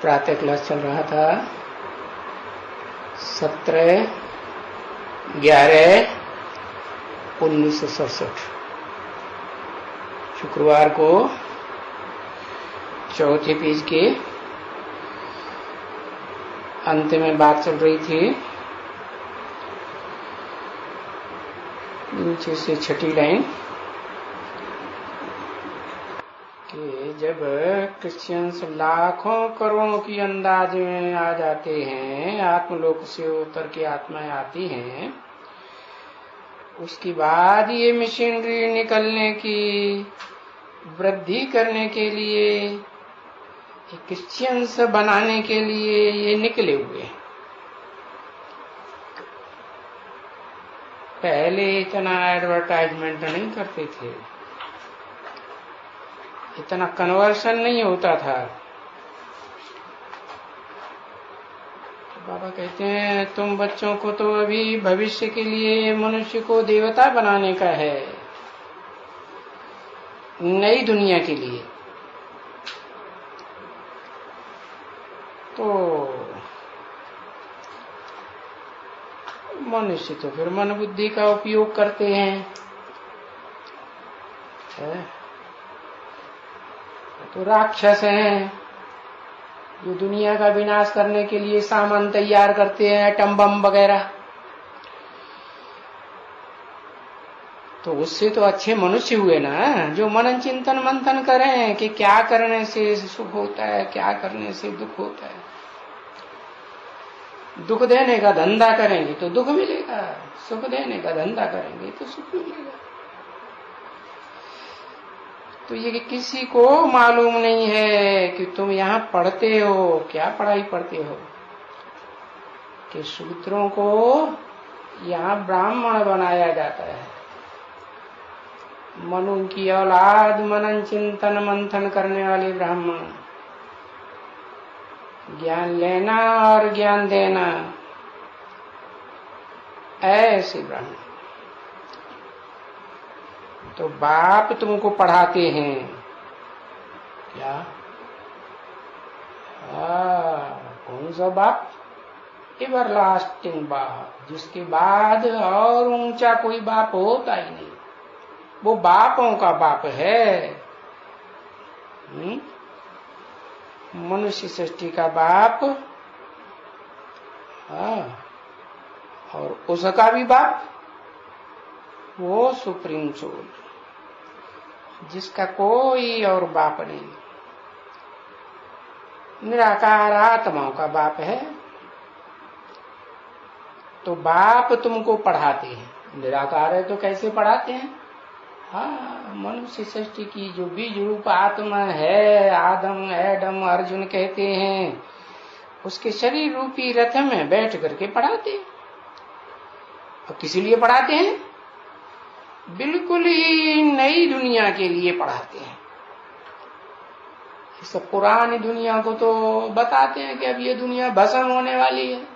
प्रातः क्लास चल रहा था 17/11/1967 शुक्रवार को चौथे पेज के अंत में बात चल रही थी। नीचे से छठी लाइन कि जब क्रिश्चियंस लाखों करोड़ों की अंदाज में आ जाते हैं, आत्मलोक से उतर के आत्माएं आती हैं, उसके बाद ये मशीनरी निकलने की वृद्धि करने के लिए, क्रिश्चियंस बनाने के लिए ये निकले हुए हैं। पहले इतना एडवर्टाइजमेंट नहीं करते थे, इतना कन्वर्शन नहीं होता था। बाबा कहते हैं तुम बच्चों को तो अभी भविष्य के लिए मनुष्य को देवता बनाने का है, नई दुनिया के लिए। तो मनुष्य तो फिर मन बुद्धि का उपयोग करते हैं, तो राक्षस हैं जो दुनिया का विनाश करने के लिए सामान तैयार करते हैं, एटम बम वगैरह। तो उससे तो अच्छे मनुष्य हुए ना, जो मनन चिंतन मंथन करें कि क्या करने से सुख होता है, क्या करने से दुख होता है। दुख देने का धंधा करेंगे तो दुख मिलेगा, सुख देने का धंधा करेंगे तो सुख मिलेगा। तो ये किसी को मालूम नहीं है कि तुम यहाँ पढ़ते हो, क्या पढ़ाई पढ़ते हो, कि शूद्रों को यहाँ ब्राह्मण बनाया जाता है। मनु की औलाद, मनन चिंतन मंथन करने वाले ब्राह्मण, ज्ञान लेना और ज्ञान देना, ऐसे ब्राह्मण। तो बाप तुमको पढ़ाते हैं क्या? कौन सा बाप? एवरलास्टिंग बाप, जिसके बाद और ऊंचा कोई बाप होता ही नहीं। वो बापों का बाप है। मनुष्य सृष्टि का बाप, और उसका भी बाप वो सुप्रीम सोल, जिसका कोई और बाप नहीं, निराकार आत्माओं का बाप है। तो बाप तुमको पढ़ाते हैं, निराकार है तो कैसे पढ़ाते हैं? मनुष्य सृष्टि की जो बीज रूप आत्मा है, आदम एडम अर्जुन कहते हैं, उसके शरीर रूपी रथ में बैठ करके पढ़ाते हैं। और किस लिए पढ़ाते हैं? बिल्कुल ही नई दुनिया के लिए पढ़ाते हैं। इस पुरानी दुनिया को तो बताते हैं कि अब ये दुनिया भस्म होने वाली है।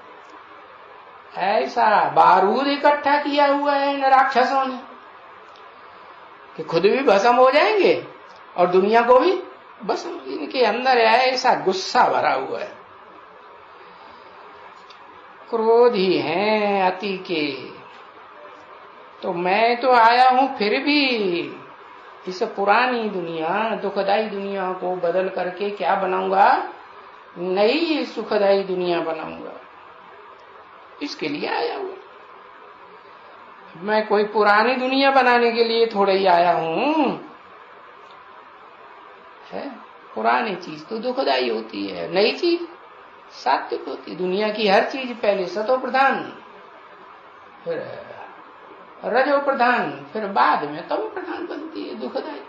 ऐसा बारूद इकट्ठा किया हुआ है इन राक्षसों ने कि खुद भी भस्म हो जाएंगे और दुनिया को भी भस्म। इनके अंदर ऐसा गुस्सा भरा हुआ है, क्रोधी हैं अति के। तो मैं तो आया हूं फिर भी इस पुरानी दुनिया, दुखदाई दुनिया को बदल करके क्या बनाऊंगा? नई सुखदाई दुनिया बनाऊंगा। इसके लिए आया हूं मैं। कोई पुरानी दुनिया बनाने के लिए थोड़ा ही आया हूं। पुरानी चीज तो दुखदाई होती है, नई चीज सात्विक होती है। दुनिया की हर चीज पहले सतो प्रधान, फिर रजो प्रधान, फिर बाद में तमो प्रधान बनती है, दुखदाई।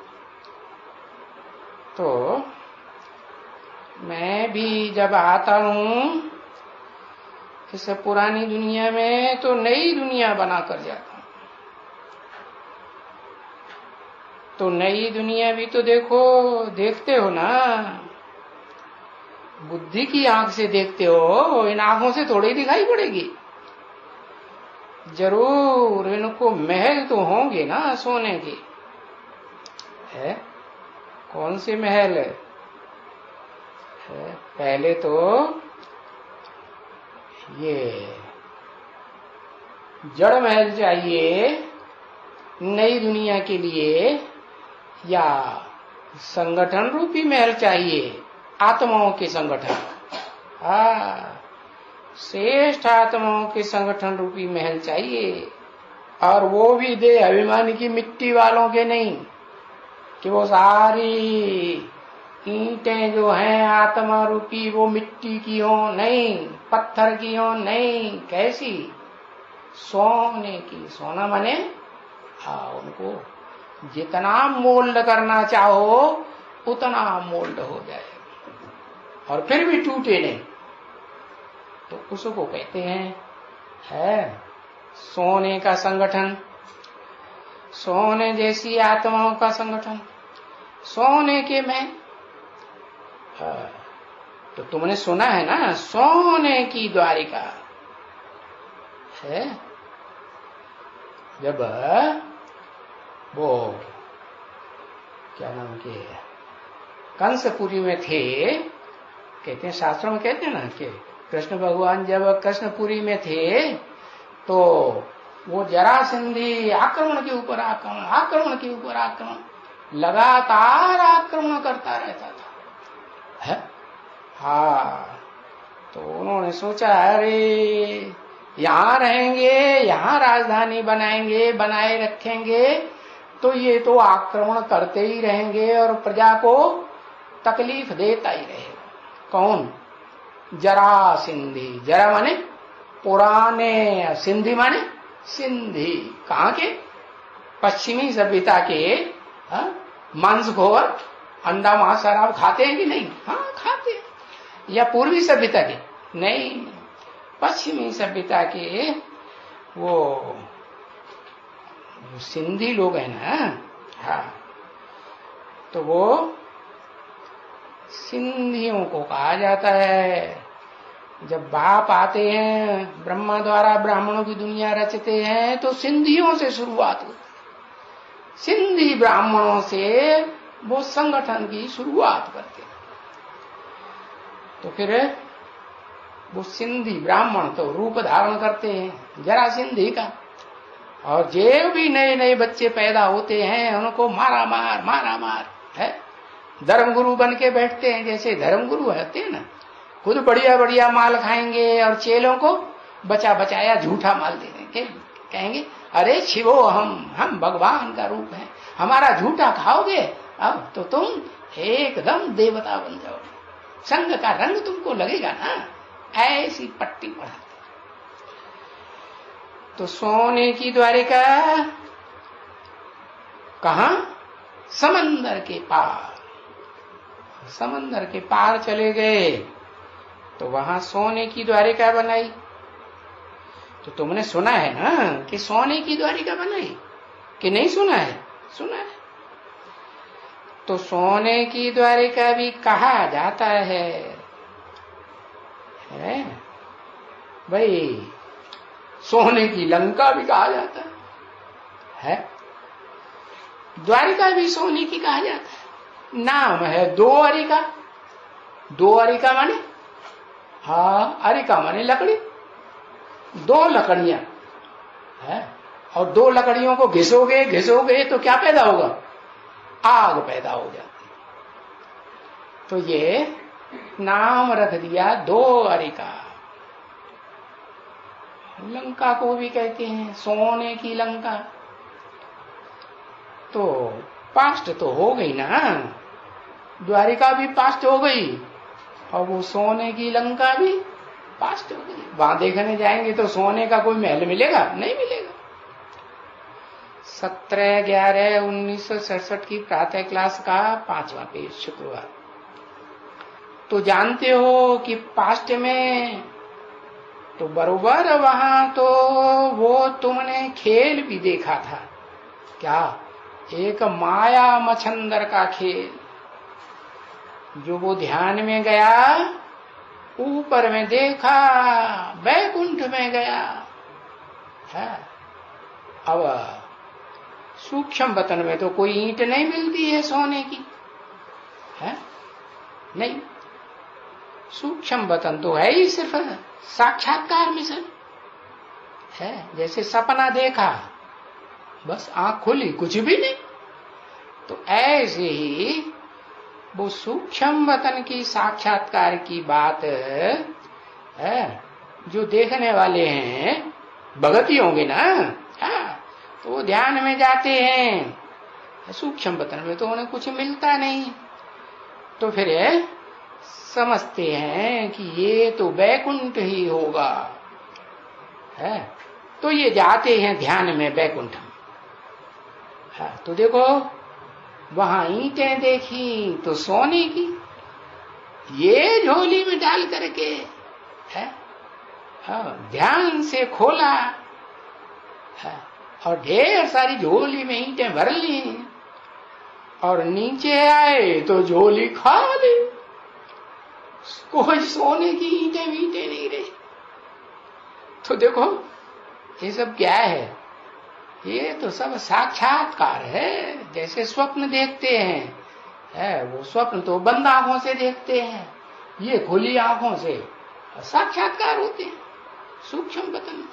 तो मैं भी जब आता हूं इस पुरानी दुनिया में, तो नई दुनिया बनाकर जाता हूं। तो नई दुनिया भी तो देखते हो ना, बुद्धि की आंख से देखते हो, इन आंखों से थोड़ी दिखाई पड़ेगी। जरूर इनको महल तो होंगे ना सोने के, है? कौन से महल है? पहले तो ये जड़ महल चाहिए नई दुनिया के लिए, या संगठन रूपी महल चाहिए, आत्माओं के संगठन। श्रेष्ठ आत्माओं के संगठन रूपी महल चाहिए, और वो भी देह अभिमानी की मिट्टी वालों के नहीं, कि वो सारी ईंटें जो हैं आत्मा रूपी वो मिट्टी की हो नहीं, पत्थर की हो नहीं, कैसी? सोने की। सोना माने उनको जितना मोल्ड करना चाहो उतना मोल्ड हो जाए, और फिर भी टूटे नहीं, तो उसको कहते हैं है सोने का संगठन, सोने जैसी आत्माओं का संगठन, सोने के में। तो तुमने सुना है ना, सोने की द्वारिका है। जब वो क्या नाम के कंसपुरी में थे, कहते हैं शास्त्रों में कहते हैं ना कि कृष्ण भगवान जब कृष्णपुरी में थे तो वो जरासंधी आक्रमण के ऊपर आक्रमण, आक्रमण के ऊपर आक्रमण, लगातार आक्रमण करता रहता था है? तो उन्होंने सोचा अरे यहाँ रहेंगे, यहाँ राजधानी बनाएंगे, बनाए रखेंगे तो ये तो आक्रमण करते ही रहेंगे और प्रजा को तकलीफ देता ही रहेगा। कौन? जरासिंधी। जरा माने पुराने, सिंधी माने सिंधी। कहाँ के? पश्चिमी सभ्यता के मांसखोर, अंडा मांस शराब खाते हैं कि नहीं? हाँ खाते हैं। या पूर्वी सभ्यता के? नहीं, पश्चिमी सभ्यता के वो सिंधी लोग हैं ना, तो वो सिंधियों को कहा जाता है। जब बाप आते हैं, ब्रह्मा द्वारा ब्राह्मणों की दुनिया रचते हैं, तो सिंधियों से शुरुआत होती है। सिंधी ब्राह्मणों से वो संगठन की शुरुआत करते हैं। तो फिर वो सिंधी ब्राह्मण तो रूप धारण करते हैं जरा सिंधी का, और जो भी नए नए बच्चे पैदा होते हैं उनको मारा मार है, धर्मगुरु बन के बैठते हैं। जैसे धर्मगुरु होते हैं ना, खुद बढ़िया बढ़िया माल खाएंगे और चेलों को बचा बचाया झूठा माल दे देंगे, कहेंगे अरे शिवो हम भगवान का रूप है, हमारा झूठा खाओगे अब तो तुम एकदम देवता बन जाओगे, संग का रंग तुमको लगेगा ना। ऐसी पट्टी पढ़ाते। तो सोने की द्वारिका कहां? समंदर के पार। समंदर के पार चले गए तो वहां सोने की द्वारिका बनाई। तो तुमने सुना है ना कि सोने की द्वारिका बनाई, कि नहीं सुना है? सुना है। तो सोने की द्वारिका भी कहा जाता है भाई, सोने की लंका भी कहा जाता है, द्वारिका भी सोने की कहा जाता है। नाम है द्वारिका। द्वारिका माने अरिका माने लकड़ी, दो लकड़ियां है, और दो लकड़ियों को घिसोगे तो क्या पैदा होगा? आग पैदा हो जाती। तो ये नाम रख दिया द्वारिका। लंका को भी कहते हैं सोने की लंका। तो पास्ट तो हो गई ना, द्वारिका भी पास्ट हो गई, और वो सोने की लंका भी पास्ट हो गई। वहां देखने जाएंगे तो सोने का कोई महल मिलेगा? नहीं मिलेगा। 17/11/1967 की प्रातः क्लास का 5वां पेज, शुक्रवार। तो जानते हो कि पास्ट में तो बरोबर वहां तो वो तुमने खेल भी देखा था। क्या? एक माया मछंदर का खेल, जो वो ध्यान में गया, ऊपर में देखा, वैकुंठ में गया है। अब सूक्ष्म वतन में तो कोई ईंट नहीं मिलती है सोने की, है नहीं। सूक्ष्म वतन तो है ही सिर्फ साक्षात्कार में सर है। जैसे सपना देखा, बस आंख खुली, कुछ भी नहीं। तो ऐसे ही वो सूक्ष्म वतन की साक्षात्कार की बात है, जो देखने वाले हैं भगत ही होंगे ना, तो वो ध्यान में जाते हैं। सूक्ष्म वतन में तो उन्हें कुछ मिलता नहीं, तो फिर समझते हैं कि ये तो वैकुंठ ही होगा, है। तो ये जाते हैं ध्यान में वैकुंठ में। तो देखो वहां ईंटें देखी तो सोने की, ये झोली में डाल करके है, ध्यान से खोला है, और ढेर सारी झोली में ईंटें भर ली, और नीचे आए तो झोली खाली, कोई सोने की ईंटें वींटें नहीं रही। तो देखो ये सब क्या है, ये तो सब साक्षात्कार है। जैसे स्वप्न देखते हैं, वो स्वप्न तो बंद आंखों से देखते हैं, ये खुली आंखों से साक्षात्कार होते हैं सूक्ष्म वतन।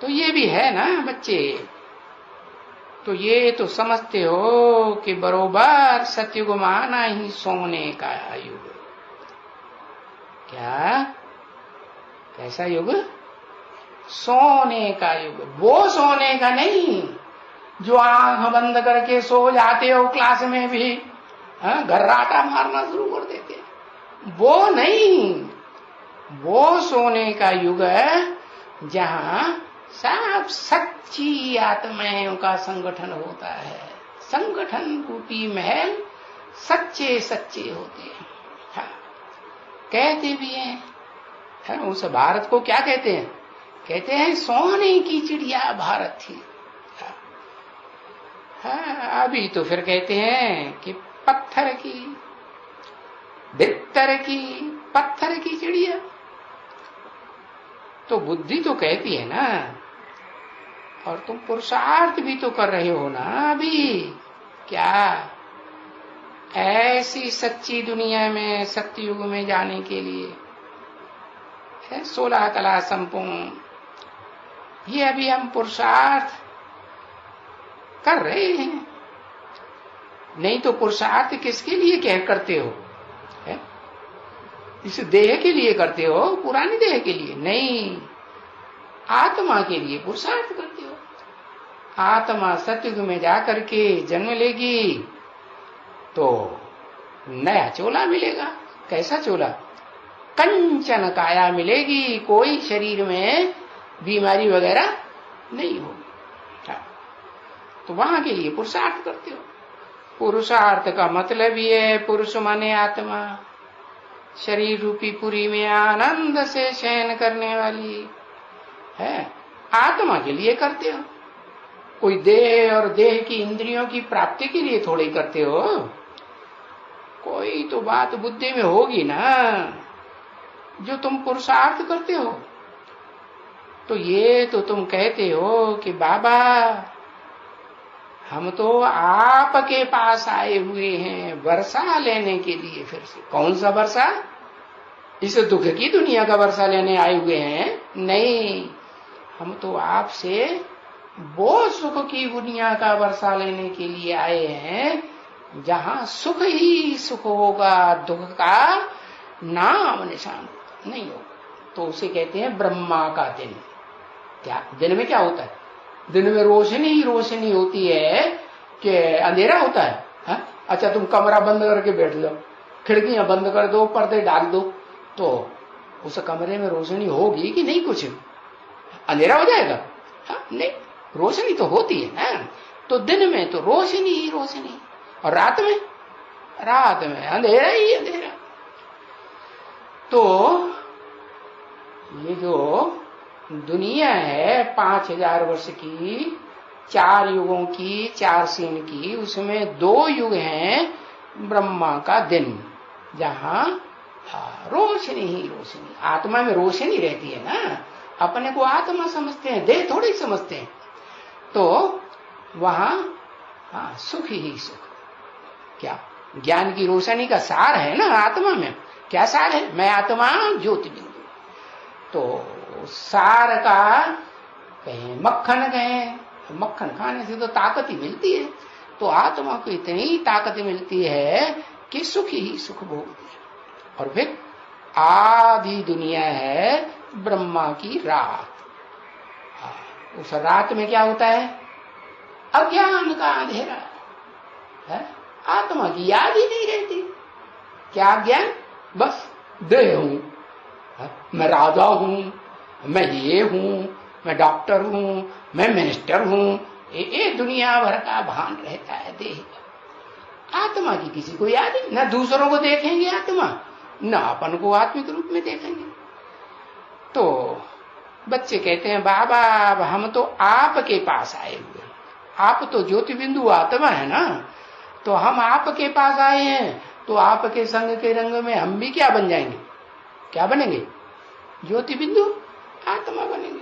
तो ये भी है ना बच्चे, तो ये तो समझते हो कि बरोबर सत्युग माना ही सोने का युग। क्या कैसा युग? सोने का युग। वो सोने का नहीं जो आंख बंद करके सो जाते हो क्लास में भी, घर्राटा मारना शुरू कर देते हैं, वो नहीं। वो सोने का युग है जहां सब सच्ची आत्माओं का संगठन होता है। संगठन रूपी महल सच्चे सच्चे होते हैं। कहते भी हैं, उस भारत को क्या कहते हैं? कहते हैं सोने की चिड़िया भारत थी। अभी तो फिर कहते हैं कि पत्थर की, भित्तर की, पत्थर की चिड़िया। तो बुद्धि तो कहती है ना, और तुम पुरुषार्थ भी तो कर रहे हो ना अभी। क्या ऐसी सच्ची दुनिया में, सत्ययुग में जाने के लिए है 16 कला संपूर्ण, ये अभी हम पुरुषार्थ कर रहे हैं। नहीं तो पुरुषार्थ किसके लिए क्या करते हो? है? इस देह के लिए करते हो, पुरानी देह के लिए नहीं, आत्मा के लिए पुरुषार्थ करते हो। आत्मा सतयुग में जाकर के जन्म लेगी तो नया चोला मिलेगा। कैसा चोला? कंचन काया मिलेगी, कोई शरीर में बीमारी वगैरह नहीं होगी। तो वहां के लिए पुरुषार्थ करते हो। पुरुषार्थ का मतलब ये है, पुरुष माने आत्मा, शरीर रूपी पुरी में आनंद से शयन करने वाली है, आत्मा के लिए करते हो। कोई देह और देह की इंद्रियों की प्राप्ति के लिए थोड़े ही करते हो। कोई तो बात बुद्धि में होगी ना जो तुम पुरुषार्थ करते हो। तो ये तो तुम कहते हो कि बाबा हम तो आपके पास आए हुए हैं वर्षा लेने के लिए। फिर से कौन सा वर्षा? इस दुख की दुनिया का वर्षा लेने आए हुए हैं? नहीं, हम तो आपसे वो सुख की दुनिया का वर्षा लेने के लिए आए हैं जहां सुख ही सुख होगा, दुख का नाम निशान नहीं होगा। तो उसे कहते हैं ब्रह्मा का दिन। क्या दिन में क्या होता है? दिन में रोशनी ही रोशनी होती है कि अंधेरा होता है? अच्छा तुम कमरा बंद करके बैठ जाओ, खिड़कियां बंद कर दो, पर्दे डाल दो, तो उस कमरे में रोशनी होगी कि नहीं? कुछ अंधेरा हो जाएगा? नहीं, रोशनी तो होती है। तो दिन में तो रोशनी ही रोशनी, और रात में अंधेरा ही अंधेरा। तो ये जो दुनिया है 5000 वर्ष की, 4 युगों की, 4 सीन की, उसमें 2 युग हैं ब्रह्मा का दिन, जहां रोशनी ही रोशनी, आत्मा में रोशनी रहती है ना। अपने को आत्मा समझते हैं, देह थोड़ी समझते हैं। तो वहां सुख ही सुख। क्या ज्ञान की रोशनी का सार है ना आत्मा में, क्या सार है? मैं आत्मा ज्योति बिंदु। तो सार का कहें मक्खन कहें, मक्खन खाने से तो ताकत ही मिलती है। तो आत्मा को इतनी ताकत मिलती है कि सुख ही सुख भोगती है। और फिर आधी दुनिया है ब्रह्मा की रात। उस रात में क्या होता है? अज्ञान का अंधेरा है, आत्मा की याद ही नहीं रहती। क्या ज्ञान? बस देह हूं, मैं राजा हूं, मैं ये हूं, मैं डॉक्टर हूं, मैं मिनिस्टर हूं, ये दुनिया भर का भान रहता है देह का। आत्मा की किसी को याद नहीं, न दूसरों को देखेंगे आत्मा, न अपन को आत्मिक रूप में देखेंगे। तो बच्चे कहते हैं बाबा अब हम तो आपके पास आए हुए, आप तो ज्योति बिंदु आत्मा है ना, तो हम आपके पास आए हैं, तो आपके संग के रंग में हम भी क्या बन जाएंगे? क्या बनेंगे? ज्योति बिंदु आत्मा बनेंगे।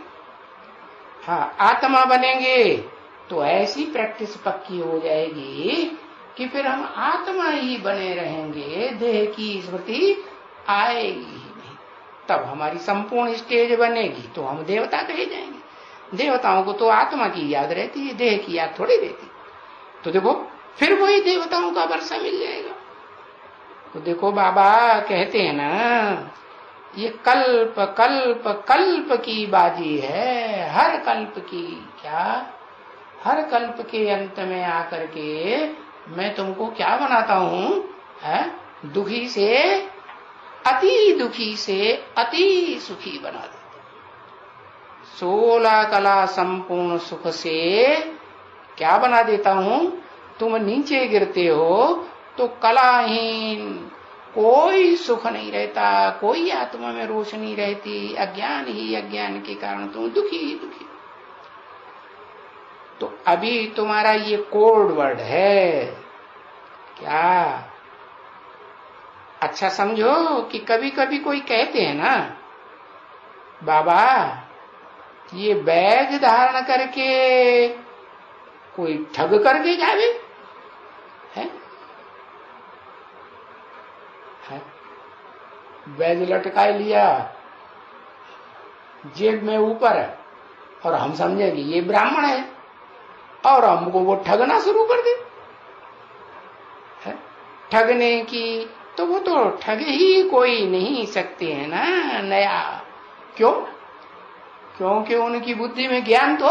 हाँ, आत्मा बनेंगे तो ऐसी प्रैक्टिस पक्की हो जाएगी कि फिर हम आत्मा ही बने रहेंगे, देह की स्मृति आएगी ही नहीं। तब हमारी संपूर्ण स्टेज बनेगी तो हम देवता कहे जाएंगे। देवताओं को तो आत्मा की याद रहती है, देह की याद थोड़ी रहती। तो देखो फिर वही देवताओं का वर्षा मिल जाएगा। तो देखो बाबा कहते हैं ना, ये कल्प कल्प कल्प की बाजी है, हर कल्प की। क्या? हर कल्प के अंत में आकर के मैं तुमको क्या बनाता हूं? दुखी से अति दुखी से अति सुखी बना देता। 16 कला संपूर्ण सुख से क्या बना देता हूं? तुम नीचे गिरते हो तो कलाहीन, कोई सुख नहीं रहता, कोई आत्मा में रोशनी रहती, अज्ञान ही अज्ञान के कारण तुम दुखी ही दुखी। तो अभी तुम्हारा ये कोड वर्ड है क्या? अच्छा समझो कि कभी कभी कोई कहते हैं ना, बाबा ये बैग धारण करके कोई ठग करके जावे है? बैग लटकाए लिया जेब में ऊपर और हम समझेंगे ये ब्राह्मण है और हमको वो ठगना शुरू कर दे। ठगने की तो वो तो ठग ही कोई नहीं सकते हैं ना नया। क्यों? क्योंकि उनकी बुद्धि में ज्ञान तो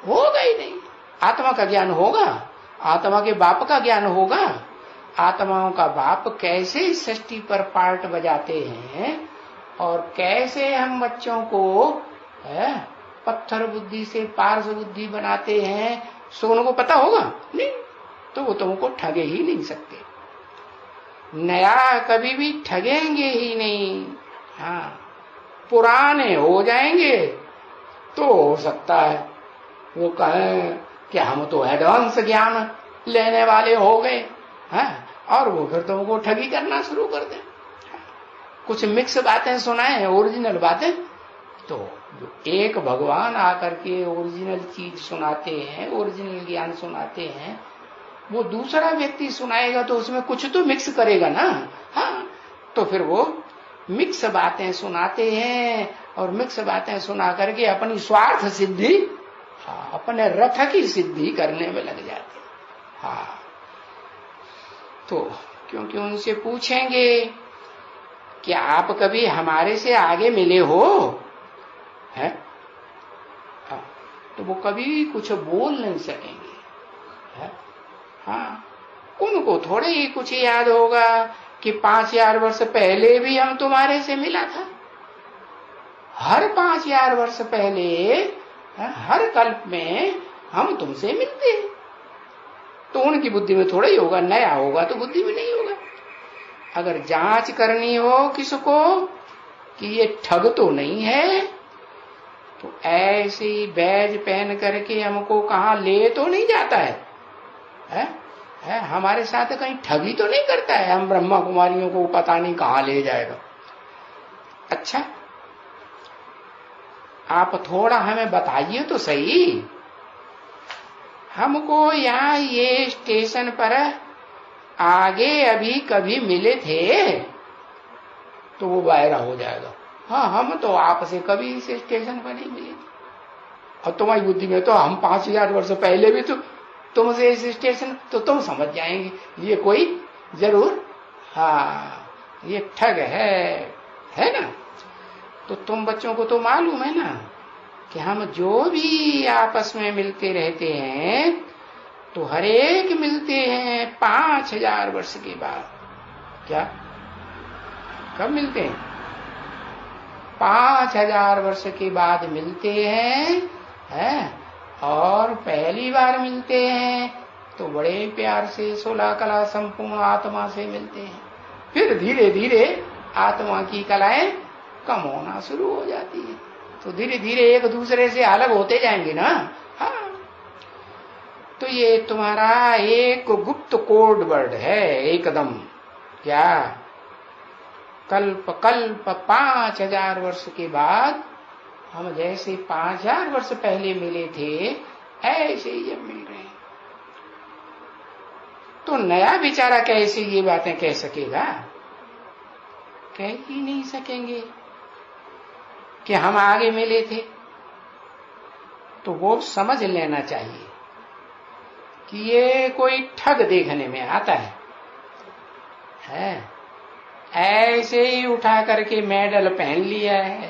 होगा ही नहीं। आत्मा का ज्ञान होगा, आत्मा के बाप का ज्ञान होगा। आत्माओं का बाप कैसे इस सृष्टि पर पार्ट बजाते हैं और कैसे हम बच्चों को पत्थर बुद्धि से पारस बुद्धि बनाते हैं, सो उनको पता होगा नहीं, तो वो तुमको ठगे ही नहीं सकते। नया कभी भी ठगेंगे ही नहीं। हाँ, पुराने हो जाएंगे तो हो सकता है वो कहें कि हम तो एडवांस ज्ञान लेने वाले हो गए हैं, और वो फिर तुमको ठगी करना शुरू कर दें। कुछ मिक्स बातें सुनाए, ओरिजिनल बातें तो जो एक भगवान आकर के ओरिजिनल चीज सुनाते हैं, ओरिजिनल ज्ञान सुनाते हैं, वो दूसरा व्यक्ति सुनाएगा तो उसमें कुछ तो मिक्स करेगा ना। हाँ, तो फिर वो मिक्स बातें सुनाते हैं और मिक्स बातें सुना करके अपनी स्वार्थ सिद्धि, अपने रथ की सिद्धि करने में लग जाते हैं। हाँ, तो क्योंकि उनसे पूछेंगे कि आप कभी हमारे से आगे मिले हो है? तो वो कभी कुछ बोल नहीं सकेंगे है? हाँ, उनको थोड़े ही कुछ याद होगा कि 5000 वर्ष पहले भी हम तुम्हारे से मिला था। हर 5000 वर्ष पहले हर कल्प में हम तुमसे मिलते हैं। तो उनकी बुद्धि में थोड़ा ही होगा, नया होगा तो बुद्धि में नहीं होगा। अगर जांच करनी हो किसको कि ये ठग तो नहीं है, तो ऐसे ही बैज पहन करके हमको कहाँ ले तो नहीं जाता है? हमारे साथ कहीं ठगी तो नहीं करता है, हम ब्रह्मा कुमारियों को पता नहीं कहाँ ले जाएगा। अच्छा, आप थोड़ा हमें बताइए तो सही, हमको यहाँ ये स्टेशन पर आगे अभी कभी मिले थे तो वो वायरा हो जाएगा। हाँ, हम तो आपसे कभी इस स्टेशन पर नहीं मिले, और तुम्हारी बुद्धि में तो हम 5000 वर्ष पहले भी तो तुमसे इस स्टेशन, तो तुम समझ जाएंगे ये कोई जरूर, हाँ ये ठग है ना। तो तुम बच्चों को तो मालूम है ना कि हम जो भी आपस में मिलते रहते हैं तो हर एक मिलते हैं 5000 वर्ष के बाद। क्या, कब मिलते हैं? 5000 वर्ष के बाद मिलते हैं, और पहली बार मिलते हैं तो बड़े प्यार से 16 कला संपूर्ण आत्मा से मिलते हैं। फिर धीरे धीरे आत्मा की कलाएं कम होना शुरू हो जाती है, तो धीरे धीरे एक दूसरे से अलग होते जाएंगे ना। हाँ, तो ये तुम्हारा एक गुप्त कोड वर्ड है एकदम। क्या, कल्प कल्प 5000 वर्ष के बाद हम जैसे 5000 वर्ष पहले मिले थे ऐसे ही अब मिल रहे हैं। तो नया बेचारा कैसे ये बातें कह सकेगा? कह ही नहीं सकेंगे कि हम आगे मिले थे। तो वो समझ लेना चाहिए कि ये कोई ठग देखने में आता है। ऐसे ही उठा करके मेडल पहन लिया है।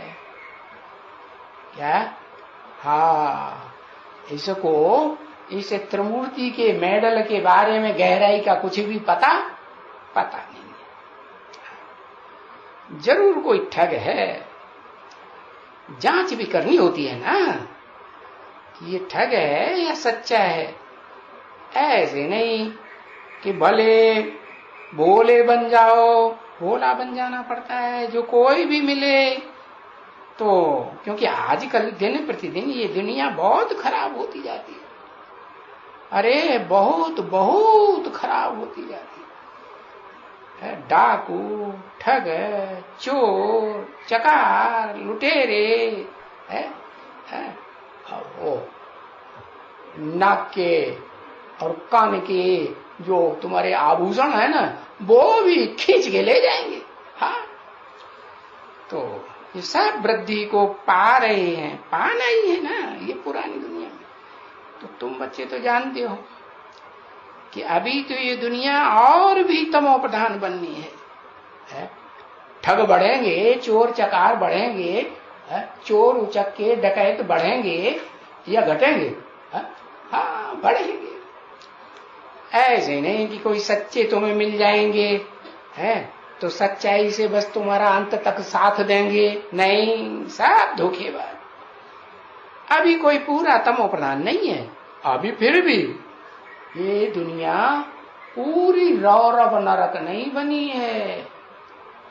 क्या, हाँ, इसको इस त्रिमूर्ति के मेडल के बारे में गहराई का कुछ भी पता नहीं है। जरूर कोई ठग है। जांच भी करनी होती है ना कि ये ठग है या सच्चा है। ऐसे नहीं कि भले भोले बन जाओ, भोला बन जाना पड़ता है जो कोई भी मिले तो, क्योंकि आजकल दिन प्रतिदिन ये दुनिया बहुत खराब होती जाती है। अरे बहुत बहुत खराब होती जाती है। डाकू, ठग, चोर, चकार, लुटेरे है, वो नाक के और कान के जो तुम्हारे आभूषण है ना वो भी खींच के ले जाएंगे। हाँ, तो ये सब वृद्धि को पा रहे हैं, पाना ही है ना ये पुरानी दुनिया में। तो तुम बच्चे तो जानते हो कि अभी तो ये दुनिया और भी तमो प्रधान बननी है। ठग बढ़ेंगे, चोर चकार बढ़ेंगे, चोर उचक्के डकैत बढ़ेंगे या घटेंगे? हाँ, बढ़ेंगे। ऐसे नहीं कि कोई सच्चे तुम्हें मिल जाएंगे तो सच्चाई से बस तुम्हारा अंत तक साथ देंगे, नहीं, सब धोखेबाज। अभी कोई पूरा तमो प्रधान नहीं है। अभी फिर भी ये दुनिया पूरी रौरव नरक नहीं बनी है,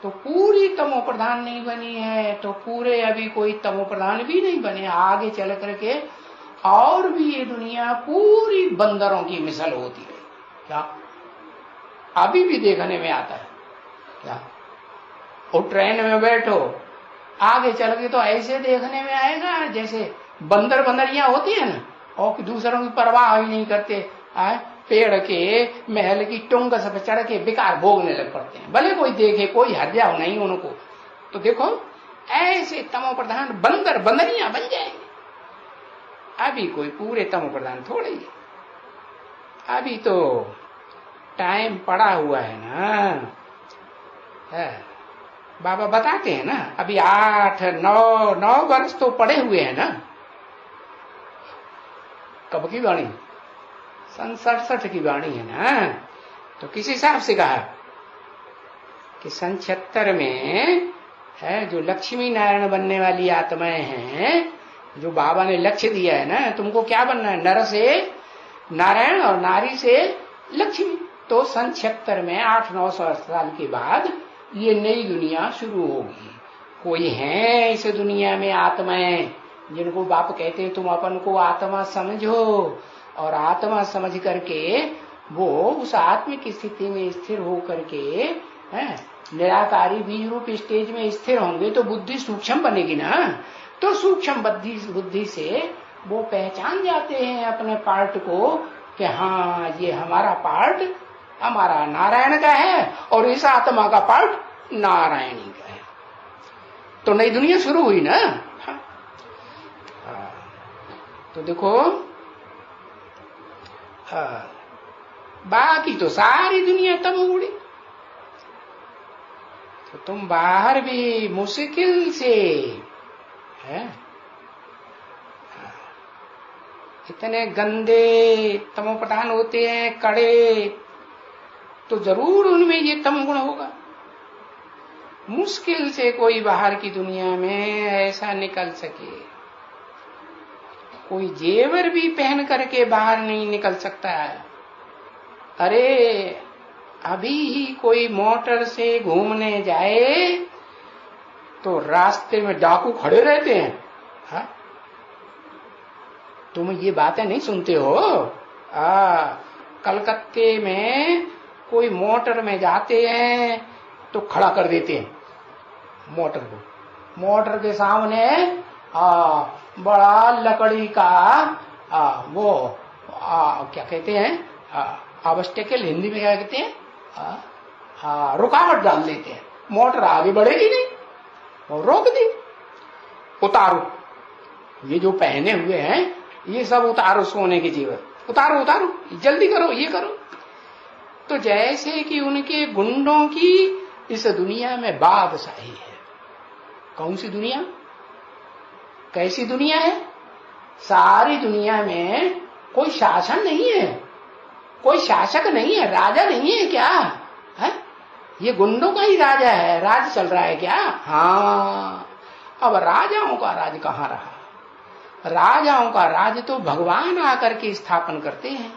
तो पूरी तमो प्रधान नहीं बनी है, तो पूरे अभी कोई तमो प्रधान भी नहीं बने। आगे चल करके और भी ये दुनिया पूरी बंदरों की मिसाल होती है। क्या, अभी भी देखने में आता है। क्या, और ट्रेन में बैठो, आगे चल के तो ऐसे देखने में आएगा जैसे बंदर बंदरियां होती है ना, और दूसरों की परवाह ही नहीं करते, पेड़ के महल की टुंग सब चढ़ के बेकार भोगने लग पड़ते हैं, भले कोई देखे, कोई हर्जा नहीं उनको। तो देखो ऐसे तमो प्रधान बंदर बंदरियां बन जाएंगे। अभी कोई पूरे तमो प्रधान थोड़े ही, अभी तो टाइम पड़ा हुआ है ना। बाबा बताते हैं ना, अभी 8-9 वर्ष तो पड़े हुए हैं ना। कब की वाणी? सन 67 की वाणी है ना। तो किस हिसाब से कहा कि सन 76 में है जो लक्ष्मी नारायण बनने वाली आत्माएं हैं, जो बाबा ने लक्ष्य दिया है ना, तुमको क्या बनना है? नर से नारायण और नारी से लक्ष्मी। तो सन 76 में 8-9 साल के बाद ये नई दुनिया शुरू होगी। कोई है इस दुनिया में आत्माएं जिनको बाप कहते हैं तुम अपन को आत्मा समझो, और आत्मा समझ करके वो उस आत्मिक स्थिति में स्थिर हो करके निराकारी बीज रूप स्टेज में स्थिर होंगे तो बुद्धि सूक्ष्म बनेगी ना। तो सूक्ष्म बुद्धि से वो पहचान जाते हैं अपने पार्ट को कि हाँ ये हमारा पार्ट हमारा नारायण का है और इस आत्मा का पार्ट नारायणी का है। तो नई दुनिया शुरू हुई ना। हाँ। तो देखो, बाकी तो सारी दुनिया तम उड़ी, तो तुम बाहर भी मुश्किल से है, इतने गंदे तमोप्रधान होते हैं, कड़े, तो जरूर उनमें ये तम गुण होगा। मुश्किल से कोई बाहर की दुनिया में ऐसा निकल सके। कोई जेवर भी पहन करके बाहर नहीं निकल सकता है। अरे अभी ही कोई मोटर से घूमने जाए तो रास्ते में डाकू खड़े रहते हैं। हा? तुम ये बातें नहीं सुनते हो? कलकत्ते में कोई मोटर में जाते हैं तो खड़ा कर देते हैं मोटर को। मोटर के सामने बड़ा लकड़ी का वो क्या कहते हैं, ऑब्स्टेकल हिंदी में क्या कहते हैं, रुकावट डाल देते हैं। मोटर आगे बढ़ेगी नहीं और रोक दी। उतारो, ये जो पहने हुए हैं ये सब उतारो, सोने के जेवर उतारो, उतारो, जल्दी करो, ये करो। तो जैसे कि उनके गुंडों की इस दुनिया में बादशाही है। कौन सी दुनिया, कैसी दुनिया है? सारी दुनिया में कोई शासन नहीं है, कोई शासक नहीं है, राजा नहीं है क्या है? ये गुंडों का ही राजा है, राज चल रहा है क्या? हाँ। अब राजाओं का राज कहाँ रहा? राजाओं का राज तो भगवान आकर के स्थापन करते हैं,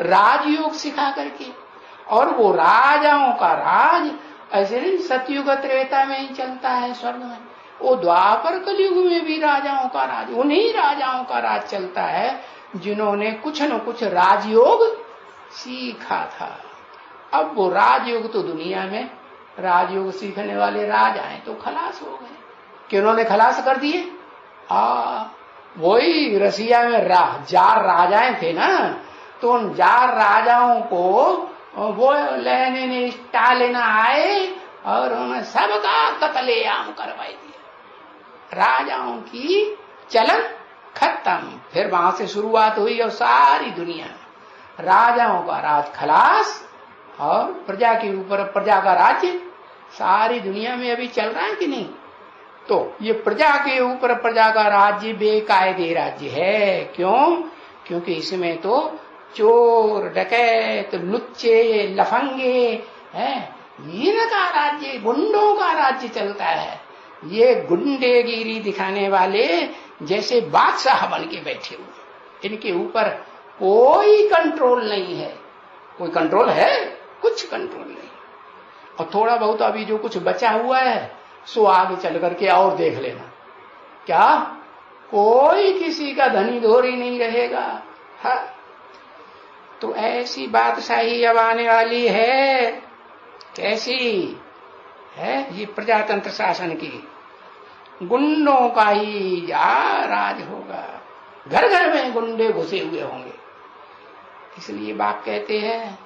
राजयोग सिखा करके। और वो राजाओं का राज ऐसे नहीं सतयुग त्रेता में ही चलता है स्वर्ग में, वो द्वापर कलयुग में भी राजाओं का राज, उन्हीं राजाओं का राज चलता है जिन्होंने कुछ न कुछ राजयोग सीखा था। अब वो राजयोग तो दुनिया में राजयोग सीखने वाले राजाएं तो खलास हो गए। किन्होंने खलास कर दिए? वही रसिया में जार राजाएं थे ना, तो उन जार राजाओं को वो लेने स्टालिन आए और उन्हें सबका कत्लेआम करवाई दिया। राजाओं की चलन खत्म। फिर वहां से शुरुआत हुई और सारी दुनिया राजाओं का राज खलास और प्रजा के ऊपर प्रजा का राज्य। सारी दुनिया में अभी चल रहा है कि नहीं? तो ये प्रजा के ऊपर प्रजा का राज्य बेकायदे राज्य है। क्यों? क्योंकि इसमें तो चोर, डकैत, लुच्चे, लफंगे हैं, इनका राज्य, गुंडों का राज्य चलता है। ये गुंडेगिरी दिखाने वाले जैसे बादशाह बन के बैठे हुए, इनके ऊपर कोई कंट्रोल नहीं है। कोई कंट्रोल है? कुछ कंट्रोल नहीं। और थोड़ा बहुत अभी जो कुछ बचा हुआ है सो आगे चल करके और देख लेना, क्या कोई किसी का धनी धोरी नहीं रहेगा। हाँ, तो ऐसी बादशाही अब आने वाली है। कैसी है? ये प्रजातंत्र शासन की, गुंडों का ही राज होगा। घर घर में गुंडे घुसे हुए होंगे। इसलिए बाप कहते हैं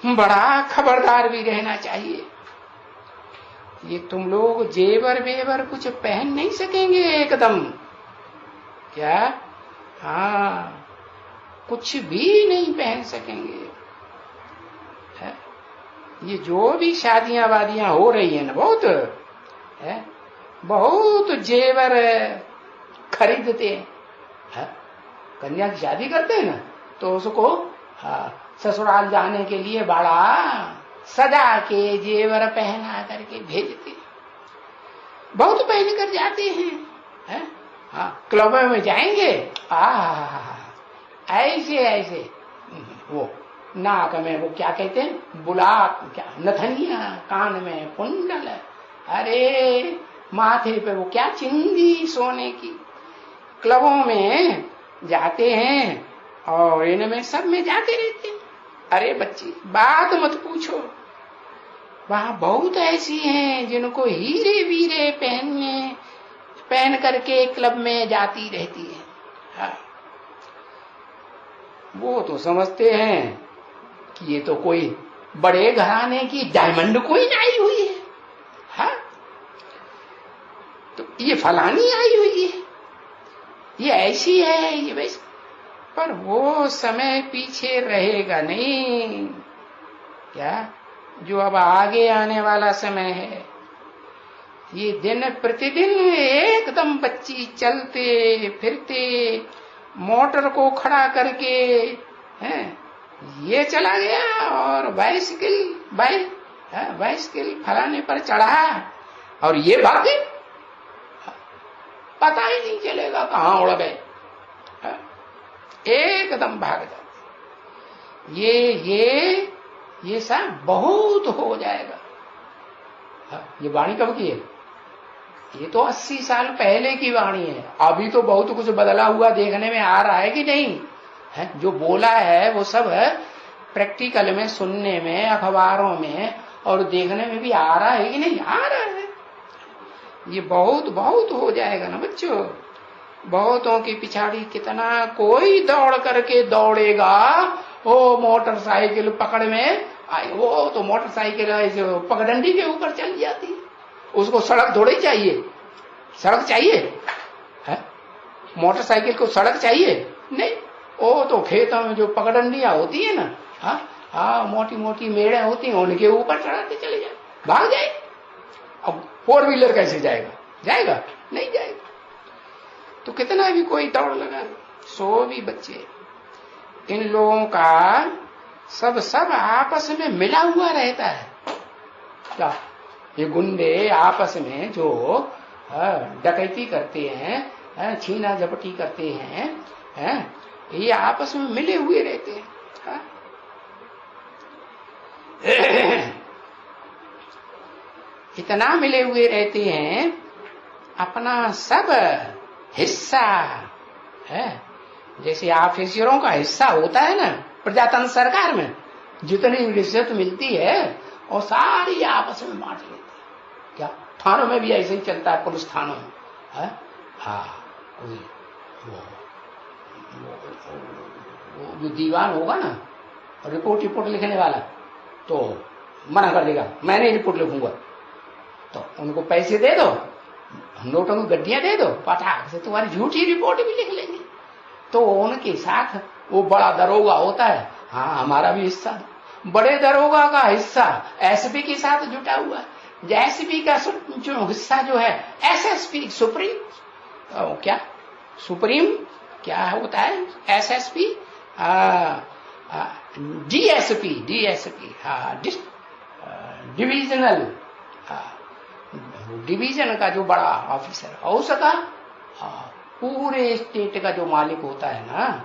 बड़ा खबरदार भी रहना चाहिए। ये तुम लोग जेवर वेवर कुछ पहन नहीं सकेंगे एकदम। क्या? हाँ, कुछ भी नहीं पहन सकेंगे। है? ये जो भी शादियां वादियां हो रही है ना, बहुत है, बहुत जेवर खरीदते हैं। कन्या की शादी करते हैं ना तो उसको ससुराल जाने के लिए बड़ा सजा के जेवर पहना करके भेजते, बहुत पहन कर जाते हैं। हाँ, क्लब में जाएंगे, ऐसे ऐसे वो नाक में वो क्या कहते हैं, बुलाक, क्या नथनिया, कान में कुंडल, अरे माथे पे वो क्या चिंदी सोने की। क्लबों में जाते हैं और इनमें सब में जाते रहते हैं। अरे बच्ची, बात मत पूछो, वहां बहुत ऐसी हैं जिनको हीरे वीरे पहन करके क्लब में जाती रहती है। हाँ, वो तो समझते हैं कि ये तो कोई बड़े घराने की डायमंड कोइन आई हुई है। हाँ? ये फलानी आई हुई है, ये ऐसी है, ये वैसी। पर वो समय पीछे रहेगा नहीं क्या, जो अब आगे आने वाला समय है। ये दिन प्रतिदिन एकदम बच्ची चलते फिरते मोटर को खड़ा करके हैं, ये चला गया और बाइसिकल फलाने पर चढ़ा और ये भाग गए, पता ही नहीं चलेगा कहां उड़ गए, एकदम भाग जाते। ये सब बहुत हो जाएगा। ये वाणी कब की है? ये तो 80 साल पहले की वाणी है। अभी तो बहुत कुछ बदला हुआ देखने में आ रहा है कि नहीं है? जो बोला है वो सब है प्रैक्टिकल में, सुनने में, अखबारों में और देखने में भी आ रहा है कि नहीं? आ रहा है। ये बहुत बहुत हो जाएगा ना बच्चों। बहुतों की पिछाड़ी कितना कोई दौड़ करके दौड़ेगा, वो मोटरसाइकिल पकड़ में आई, वो तो मोटरसाइकिल पगडंडी के ऊपर चल जाती है। उसको सड़क थोड़ी चाहिए, सड़क चाहिए है? मोटरसाइकिल को सड़क चाहिए नहीं, वो तो खेतों में जो पगडंडियां होती है ना, हाँ मोटी मोटी मेड़े होती हैं, उनके ऊपर चढ़ाते चले जाए, भाग जाए। अब 4 व्हीलर कैसे जाएगा? जाएगा नहीं जाएगा। तो कितना भी कोई दौड़ लगा, सो भी बच्चे, इन लोगों का सब आपस में मिला हुआ रहता है। क्या ये गुंडे आपस में जो डकैती करते हैं, छीना झपटी करते हैं, ये आपस में मिले हुए रहते हैं। इतना मिले हुए रहते हैं, अपना सब हिस्सा है, जैसे ऑफिसरों का हिस्सा होता है ना प्रजातंत्र सरकार में, जितनी रिश्वत मिलती है और सारी आपस में बांट लेते हैं। क्या थानों में भी ऐसे ही चलता है, पुलिस थानों में है? हाँ, वो जो दीवान होगा ना, रिपोर्ट लिखने वाला, तो मना कर देगा, मैं नहीं रिपोर्ट लिखूंगा। तो उनको पैसे दे दो, नोटों की गड्डियां दे दो, पटाख से तुम्हारी झूठी रिपोर्ट भी लिख लेंगे। तो उनके साथ वो बड़ा दरोगा होता है, हाँ हमारा भी हिस्सा। बड़े दरोगा का हिस्सा एसपी के साथ जुटा हुआ है। एसपी का जो हिस्सा जो है एसएसपी, सुप्रीम क्या होता है? एसएसपी, डीएसपी, डिविजनल, डिवीजन का जो बड़ा ऑफिसर, और उसका पूरे स्टेट का जो मालिक होता है ना,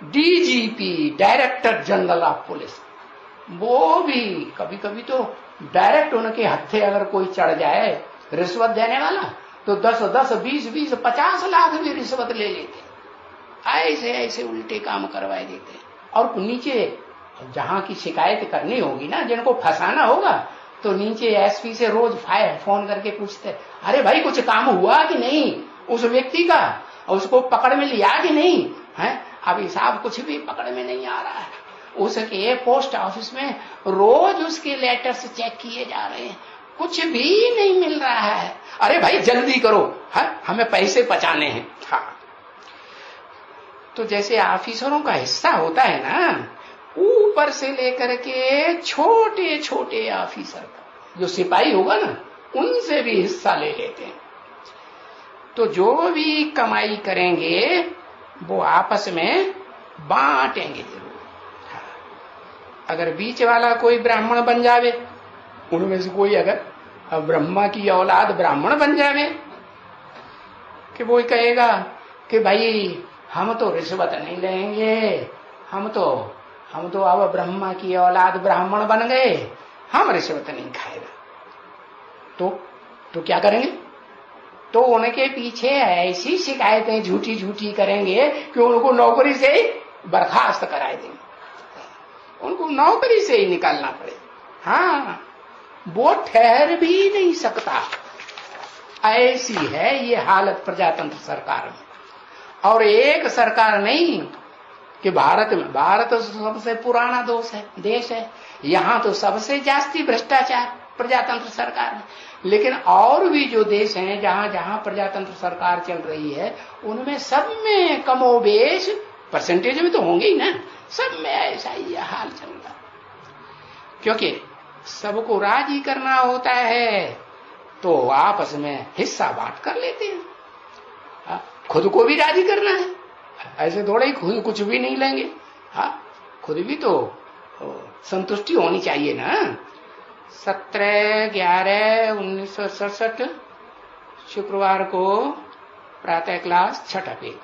DGP, director general of police, वो भी कभी कभी तो डायरेक्ट उनके हत्थे अगर कोई चढ़ जाए रिश्वत देने वाला, तो 10, 20, 50 लाख भी रिश्वत ले लेते। ऐसे ऐसे उल्टे काम करवाए देते। और नीचे जहां की शिकायत करनी होगी ना, जिनको फंसाना होगा, तो नीचे एसपी से रोज फोन करके पूछते, अरे भाई कुछ काम हुआ कि नहीं उस व्यक्ति का, उसको पकड़ में लिया कि नहीं है? अभी साहब कुछ भी पकड़ में नहीं आ रहा है। उसके पोस्ट ऑफिस में रोज उसके लेटर्स चेक किए जा रहे हैं, कुछ भी नहीं मिल रहा है। अरे भाई जल्दी करो, हमें पैसे बचाने हैं। हाँ, तो जैसे ऑफिसरों का हिस्सा होता है ना, ऊपर से लेकर के छोटे छोटे ऑफिसर जो सिपाही होगा ना, उनसे भी हिस्सा ले लेते हैं। तो जो भी कमाई करेंगे वो आपस में बांटेंगे जरूर। अगर बीच वाला कोई ब्राह्मण बन जावे, उनमें से कोई अगर ब्रह्मा की औलाद ब्राह्मण बन जावे, कि वो कहेगा कि भाई हम तो रिश्वत नहीं लेंगे, हम तो अब ब्रह्मा की औलाद ब्राह्मण बन गए, हम रिश्वत नहीं खाएगा। तो क्या करेंगे? तो उनके पीछे ऐसी शिकायतें झूठी झूठी करेंगे कि उनको नौकरी से ही बर्खास्त कराए देंगे, उनको नौकरी से ही निकालना पड़े। हाँ, वो ठहर भी नहीं सकता। ऐसी है ये हालत प्रजातंत्र सरकार में। और एक सरकार नहीं कि भारत तो सबसे पुराना देश है, यहाँ तो सबसे जास्ती भ्रष्टाचार प्रजातंत्र सरकार में। लेकिन और भी जो देश हैं जहां जहां प्रजातंत्र सरकार चल रही है, उनमें सब में कमोबेश, परसेंटेज में तो होंगे ही ना, सब में ऐसा ही हाल चल रहा, क्योंकि सबको राजी करना होता है तो आपस में हिस्सा बांट कर लेते हैं। खुद को भी राजी करना है, ऐसे थोड़ा ही खुद कुछ भी नहीं लेंगे। खुद भी तो संतुष्टि होनी चाहिए ना। 17/11/1967 शुक्रवार को प्रातः क्लास छठा पे,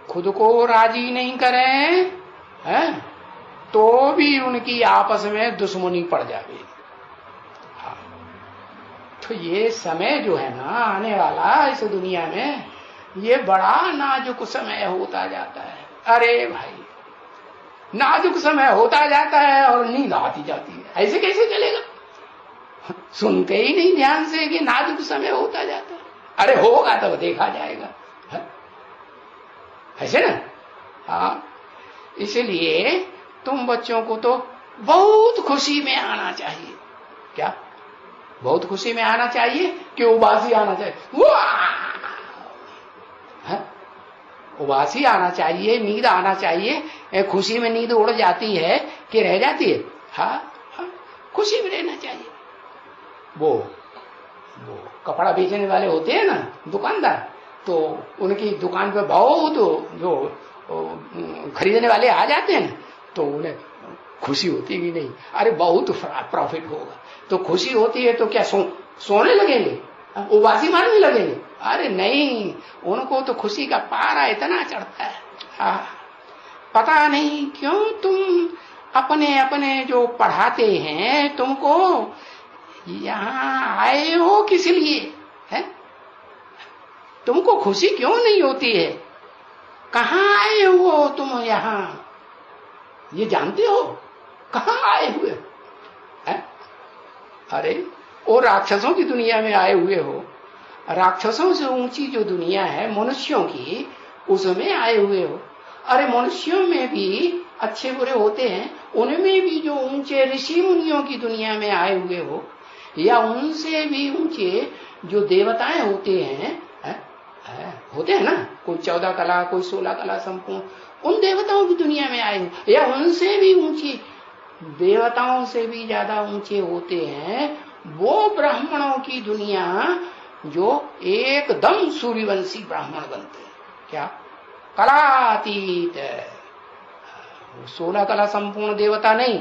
खुद को राजी नहीं करें तो भी उनकी आपस में दुश्मनी पड़ जाएगी। तो ये समय जो है ना आने वाला इस दुनिया में, ये बड़ा नाजुक समय होता जाता है। अरे भाई, नाजुक समय होता जाता है और नींद आती जाती है, ऐसे कैसे चलेगा? सुनते ही नहीं ध्यान से कि नाजुक समय होता जाता है। अरे होगा तो देखा जाएगा, ऐसे ना। इसलिए तुम बच्चों को तो बहुत खुशी में आना चाहिए। क्या बहुत खुशी में आना चाहिए कि उबासी आना चाहिए? उबासी आना चाहिए, नींद आना चाहिए। खुशी में नींद उड़ जाती है कि रह जाती है? खुशी में रहना चाहिए। वो कपड़ा बेचने वाले होते हैं ना, दुकानदार, तो उनकी दुकान पे बहुत जो खरीदने वाले आ जाते हैं ना, तो उन्हें खुशी होती भी नहीं, अरे बहुत प्रॉफिट होगा। तो खुशी होती है तो क्या सोने लगेंगे, उबासी मारने लगेंगे? अरे नहीं, उनको तो खुशी का पारा इतना चढ़ता है। पता नहीं क्यों तुम अपने अपने जो पढ़ाते हैं, तुमको यहाँ आए हो किस लिए है? तुमको खुशी क्यों नहीं होती है? कहाँ आए हो तुम यहाँ, ये जानते हो? कहाँ आए हुए है? अरे वो राक्षसों की दुनिया में आए हुए हो। राक्षसों से ऊंची जो दुनिया है मनुष्यों की, उसमें आए हुए हो। अरे मनुष्यों में भी अच्छे बुरे होते हैं, उनमें भी जो ऊंचे ऋषि मुनियों की दुनिया में आए हुए हो, या उनसे भी ऊंचे जो देवताएं होते हैं, होते हैं ना, कोई 14 कला, कोई 16 कला संपूर्ण, उन देवताओं की दुनिया में आए हो, या उनसे भी ऊंची, देवताओं से भी ज्यादा ऊंचे होते हैं वो ब्राह्मणों की दुनिया, जो एकदम सूर्यवंशी ब्राह्मण बनते हैं। क्या कलातीत, 16 कला संपूर्ण देवता नहीं,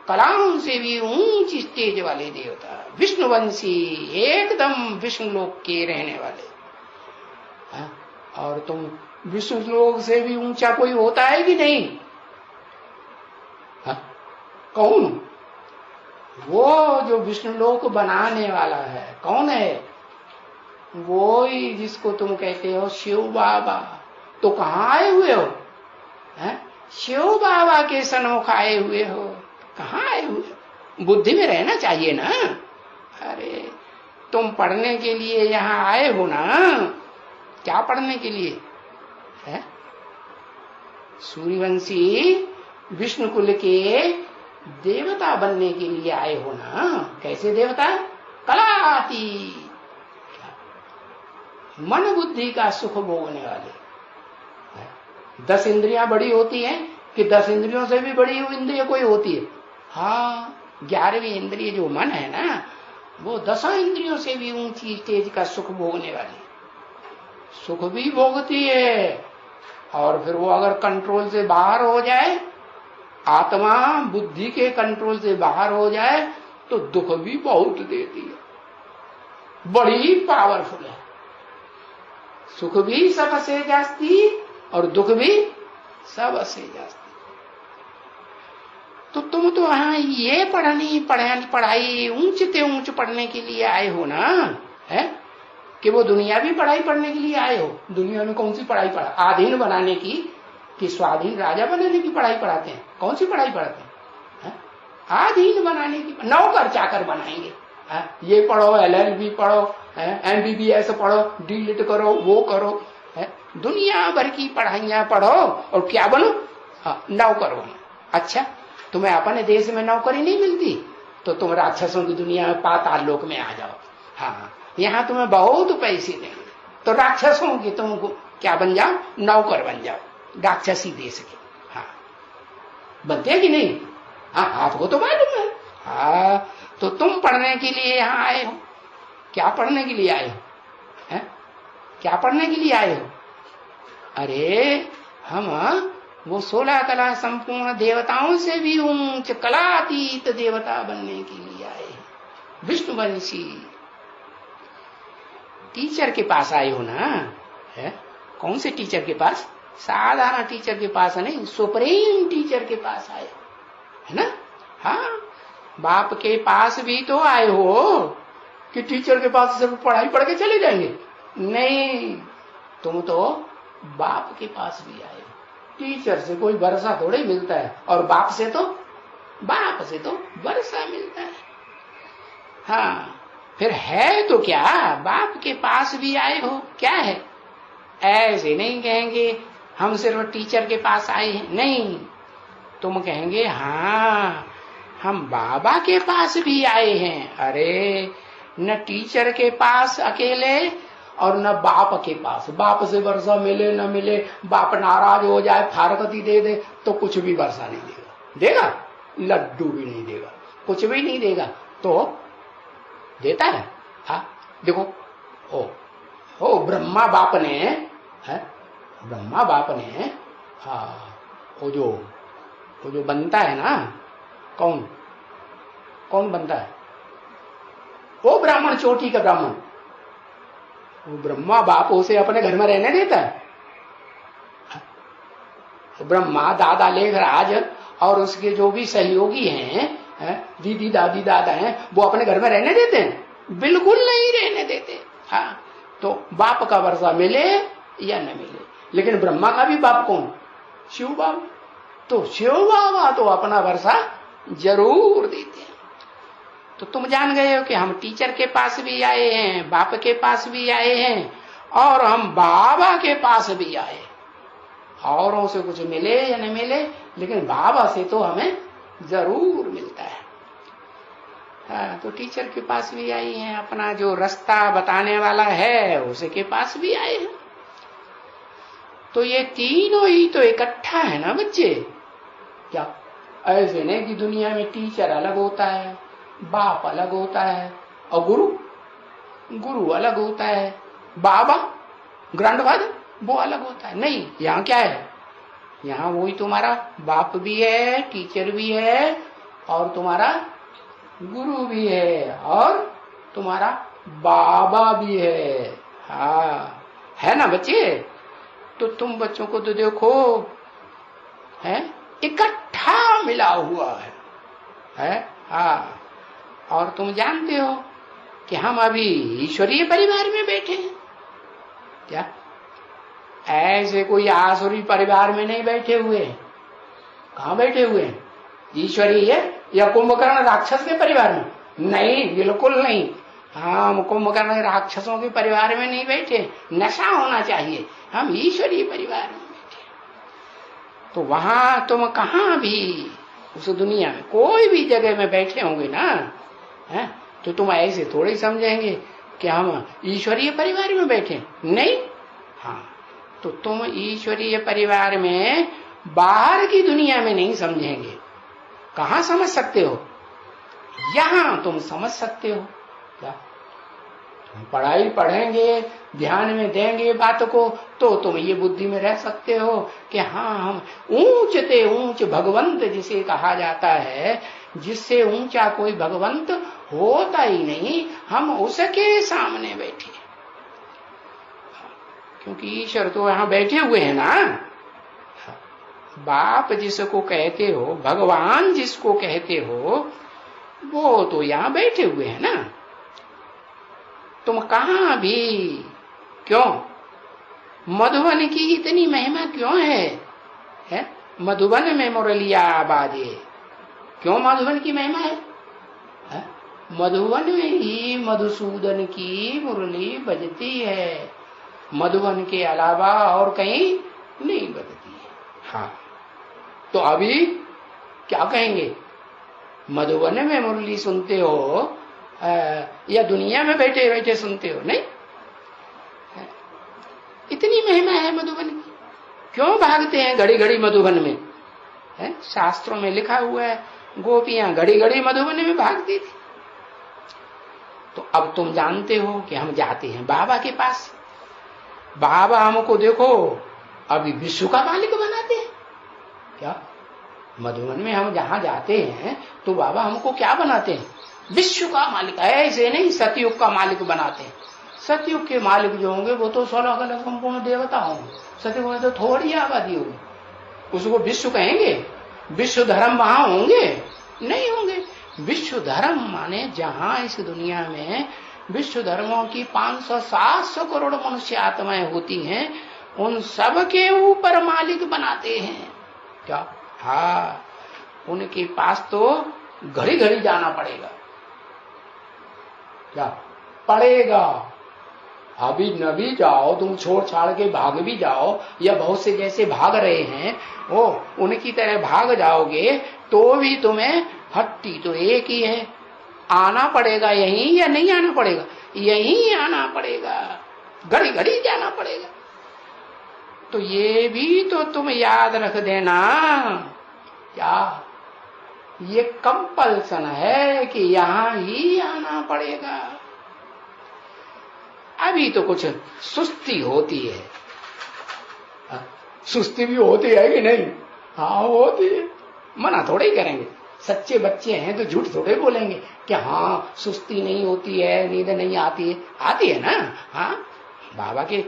कलाओं से भी ऊंची स्टेज वाले देवता, विष्णुवंशी, एकदम विष्णु लोक के रहने वाले। और तुम विष्णु लोक से भी ऊंचा कोई होता है कि नहीं? कौन? वो जो विष्णु लोक बनाने वाला है, कौन है? वो ही जिसको तुम कहते हो शिव बाबा। तो कहाँ आए हुए हो? शिव बाबा के सन्मुख आए हुए हो। कहाँ आए हुए? बुद्धि में रहना चाहिए ना। अरे तुम पढ़ने के लिए यहाँ आए हो ना, क्या पढ़ने के लिए है? सूर्यवंशी विष्णु कुल के देवता बनने के लिए आए हो ना। कैसे देवता? कलाती, मन बुद्धि का सुख भोगने वाले। 10 इंद्रियां बड़ी होती हैं कि 10 इंद्रियों से भी बड़ी इंद्रिय कोई होती है? 11वीं इंद्रिय जो मन है ना, वो 10 इंद्रियों से भी ऊंची स्टेज का सुख भोगने वाली। सुख भी भोगती है, और फिर वो अगर कंट्रोल से बाहर हो जाए, आत्मा बुद्धि के कंट्रोल से बाहर हो जाए, तो दुख भी बहुत देती है, बड़ी पावरफुल है। सुख भी सबसे जास्ती और दुख भी सबसे जास्ती। तो तुम तो हाँ ये पढ़ाई ऊंचते ऊंच पढ़ने के लिए आए हो ना, है कि वो दुनिया भी पढ़ाई पढ़ने के लिए आए हो? दुनिया में कौन सी पढ़ाई पढ़ा? आधीन बनाने की कि स्वाधीन राजा बनाने की पढ़ाई पढ़ाते हैं? कौन सी पढ़ाई पढ़ाते हैं? आधीन बनाने की, नौकर चाकर बनाएंगे। ये पढ़ो, LLB पढ़ो, MBBS पढ़ो, D.Litt करो, वो करो, दुनिया भर की पढ़ाइयां पढ़ो और क्या बनो? नौकर बनो। अच्छा, तुम्हें अपने देश में नौकरी नहीं मिलती तो तुम राक्षसों की दुनिया में पाताल लोक में आ जाओ। हाँ, यहाँ तुम्हें बहुत पैसे देंगे, तो राक्षसों की तुम क्या बन जाओ, नौकर बन जाओ, राक्षसी देश के। हाँ, बनते कि नहीं? हाँ, आपको तो मालूम है। हाँ, तो तुम पढ़ने के लिए यहाँ आए हो। क्या पढ़ने के लिए आए हो? है? क्या पढ़ने के लिए आए हो? अरे हम वो 16 कला संपूर्ण देवताओं से भी ऊंच कलातीत देवता बनने के लिए आए हैं, विष्णुवंशी। टीचर के पास आए हो ना? है? कौन से टीचर के पास? साधारण टीचर के पास नहीं, सुप्रीम टीचर के पास आए हो, है ना? हाँ, बाप के पास भी तो आए हो कि टीचर के पास सिर्फ पढ़ाई पढ़ के चले जाएंगे? नहीं, तुम तो बाप के पास भी आए हो। टीचर से कोई वर्षा थोड़े मिलता है, और बाप से तो वर्षा मिलता है। हाँ, फिर है तो क्या? बाप के पास भी आए हो, क्या है? ऐसे नहीं कहेंगे हम सिर्फ टीचर के पास आए हैं, नहीं, तुम कहेंगे हाँ हम बाबा के पास भी आए हैं। अरे, न टीचर के पास अकेले और न बाप के पास। बाप से वर्षा मिले न मिले, बाप नाराज हो जाए, फारकती दे दे, तो कुछ भी वर्षा नहीं देगा। देगा? लड्डू भी नहीं देगा, कुछ भी नहीं देगा। तो देता है? हाँ, देखो, ओ ब्रह्मा बाप ने, है, ब्रह्मा बाप ने, हाँ, वो जो बनता है ना, कौन बनता है? वो ब्राह्मण, चोटी का ब्राह्मण, वो ब्रह्मा बाप उसे अपने घर में रहने देता है? ब्रह्मा दादा लेखराज और उसके जो भी सहयोगी हैं, दीदी दादी दादा हैं, वो अपने घर में रहने देते हैं? बिल्कुल नहीं रहने देते। हाँ, तो बाप का वर्षा मिले या न मिले, लेकिन ब्रह्मा का भी बाप कौन? शिव बाबा। तो शिव बाबा तो अपना वर्षा जरूर देते हैं। तो तुम जान गए हो कि हम टीचर के पास भी आए हैं, बाप के पास भी आए हैं, और हम बाबा के पास भी आए। औरों से कुछ मिले या न मिले, लेकिन बाबा से तो हमें जरूर मिलता है। हाँ, तो टीचर के पास भी आई हैं, अपना जो रास्ता बताने वाला है उसके पास भी आए हैं। तो ये तीनों ही तो इकट्ठा है ना बच्चे। क्या ऐसे नहीं कि दुनिया में टीचर अलग होता है, बाप अलग होता है, और गुरु अलग होता है, बाबा ग्रैंडफादर वो अलग होता है? नहीं, यहाँ क्या है? यहाँ वही तुम्हारा बाप भी है, टीचर भी है, और तुम्हारा गुरु भी है, और तुम्हारा बाबा भी है। हाँ, है ना बच्चे? तो तुम बच्चों को तो देखो, है इकट्ठा मिला हुआ है? हाँ, और तुम जानते हो कि हम अभी ईश्वरीय परिवार में बैठे हैं क्या? ऐसे कोई आसुरी परिवार में नहीं बैठे हुए। कहाँ बैठे हुए हैं? ईश्वरीय या कुंभकर्ण राक्षस के परिवार में? नहीं, बिल्कुल नहीं। हम कुंभकर्ण राक्षसों के परिवार में नहीं बैठे, नशा होना चाहिए। हम ईश्वरीय परिवार में बैठे। तो वहां तुम कहाँ भी उस दुनिया में कोई भी जगह में बैठे होंगे ना, है, तो तुम ऐसे थोड़े ही समझेंगे कि हम ईश्वरीय परिवार में बैठे, नहीं। हाँ, तो तुम ईश्वरीय परिवार में बाहर की दुनिया में नहीं समझेंगे। कहाँ समझ सकते हो? यहां तुम समझ सकते हो। क्या पढ़ाई पढ़ेंगे, ध्यान में देंगे बात को, तो तुम ये बुद्धि में रह सकते हो कि हाँ, हम ऊंच ते ऊंच भगवंत जिसे कहा जाता है, जिससे ऊंचा कोई भगवंत होता ही नहीं, हम उसके सामने बैठे। क्योंकि ईश्वर तो यहां बैठे हुए हैं ना। बाप जिसको कहते हो, भगवान जिसको कहते हो, वो तो यहां बैठे हुए हैं ना। तुम कहां भी, क्यों मधुबन की इतनी महिमा क्यों है? मधुबन में मुरलिया बाजे, क्यों मधुबन की महिमा है? मधुबन में ही मधुसूदन की मुरली बजती है, मधुबन के अलावा और कहीं नहीं बजती है। हाँ, तो अभी क्या कहेंगे? मधुबन में मुरली सुनते हो या दुनिया में बैठे बैठे सुनते हो? नहीं, इतनी महिमा है मधुबन की। क्यों भागते हैं घड़ी घड़ी मधुबन में? है शास्त्रों में लिखा हुआ है, गोपियां घड़ी घड़ी मधुबन में भागती थी। तो अब तुम जानते हो कि हम जाते हैं बाबा के पास। बाबा हमको देखो अभी विश्व का मालिक बनाते हैं। क्या मधुबन में हम जहां जाते हैं तो बाबा हमको क्या बनाते हैं? विश्व का मालिक। ऐसे नहीं, सतयुग का मालिक बनाते हैं। सतयुग के मालिक जो होंगे वो तो 16 कलश संपूर्ण देवता होंगे। सतयुग में तो थोड़ी आबादी होगी, उसको विश्व कहेंगे? विश्व धर्म वहां होंगे? नहीं होंगे। विश्व धर्म माने जहां इस दुनिया में विश्व धर्मों की 500-700 करोड़ मनुष्य आत्माएं होती हैं, उन सब के ऊपर मालिक बनाते हैं। क्या? हाँ, उनके पास तो घड़ी घड़ी जाना पड़ेगा। क्या पड़ेगा? अभी न भी जाओ, तुम छोड़ छाड़ के भाग भी जाओ, या बहुत से जैसे भाग रहे हैं वो उनकी तरह भाग जाओगे तो भी तुम्हें हट्टी तो एक ही है, आना पड़ेगा यहीं या नहीं आना पड़ेगा? यहीं आना पड़ेगा, घड़ी घड़ी जाना पड़ेगा। तो ये भी तो तुम याद रख देना। क्या? ये कंपल्सन है कि यहां ही आना पड़ेगा। अभी तो कुछ सुस्ती होती है। सुस्ती भी होती है कि नहीं? हाँ होती है, मना थोड़े ही करेंगे। सच्चे बच्चे हैं तो झूठ थोड़े बोलेंगे कि हाँ सुस्ती नहीं होती है, नींद नहीं आती है। आती है ना। हाँ, बाबा के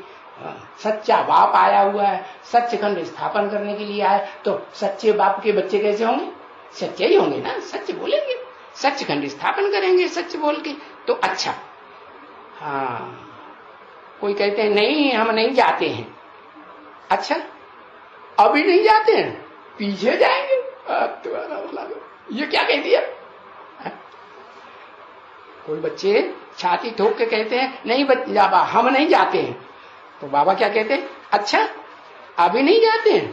सच्चा बाप आया हुआ है, सच्चखंड स्थापन करने के लिए आए, तो सच्चे बाप के बच्चे कैसे होंगे? सच्चे ही होंगे ना, सच बोलेंगे, सच्चखंड स्थापन करेंगे सच बोल के। तो अच्छा, हाँ, कोई कहते हैं नहीं हम नहीं जाते हैं। अच्छा, अभी नहीं जाते हैं, पीछे जाएंगे। ये क्या कह दिया? कोई बच्चे छाती ठोक के कहते हैं नहीं बाबा हम नहीं जाते हैं, तो बाबा क्या कहते हैं? अच्छा अभी नहीं जाते हैं,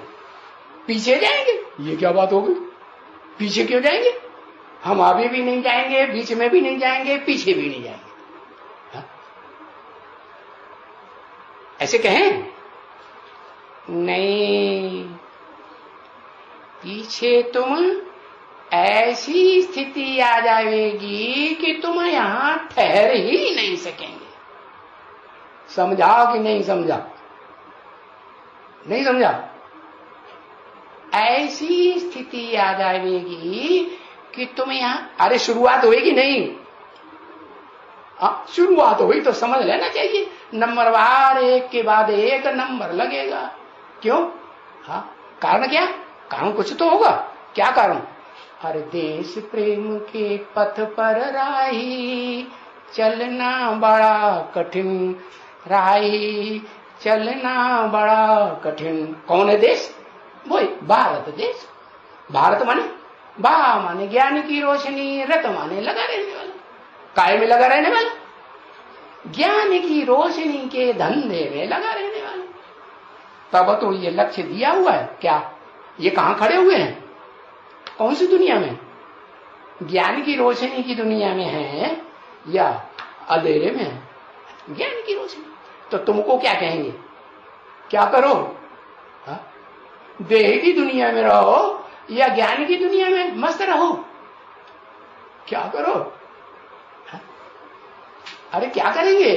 पीछे जाएंगे। ये क्या बात हो गई? पीछे क्यों जाएंगे? हम अभी भी नहीं जाएंगे, बीच में भी नहीं जाएंगे, पीछे भी नहीं जाएंगे। हा? ऐसे कहें? नहीं, पीछे तुम ऐसी स्थिति आ जाएगी कि तुम यहां ठहर ही नहीं सकेंगे। समझा कि नहीं समझा? नहीं समझा? ऐसी स्थिति आ जाएगी कि तुम यहां, अरे शुरुआत होगी नहीं? शुरुआत हुई तो समझ लेना चाहिए, नंबरवार एक के बाद एक नंबर लगेगा। क्यों? हाँ, कारण क्या? कारण कुछ तो होगा। क्या कारण? हर देश प्रेम के पथ पर राही, चलना बड़ा कठिन राही, चलना बड़ा कठिन। कौन है देश? वही भारत देश। भारत माने बा माने ज्ञान की रोशनी, रत माने लगा रहने वाला। काय में लगा रहने वाला? ज्ञान की रोशनी के धंधे में लगा रहने वाला। तब तो ये लक्ष्य दिया हुआ है। क्या ये कहां खड़े हुए हैं? कौन सी दुनिया में? ज्ञान की रोशनी की दुनिया में है या अंधेरे में है? ज्ञान की रोशनी। तो तुमको क्या कहेंगे? क्या करो? हा? देह की दुनिया में रहो या ज्ञान की दुनिया में मस्त रहो? क्या करो? हा? अरे क्या करेंगे?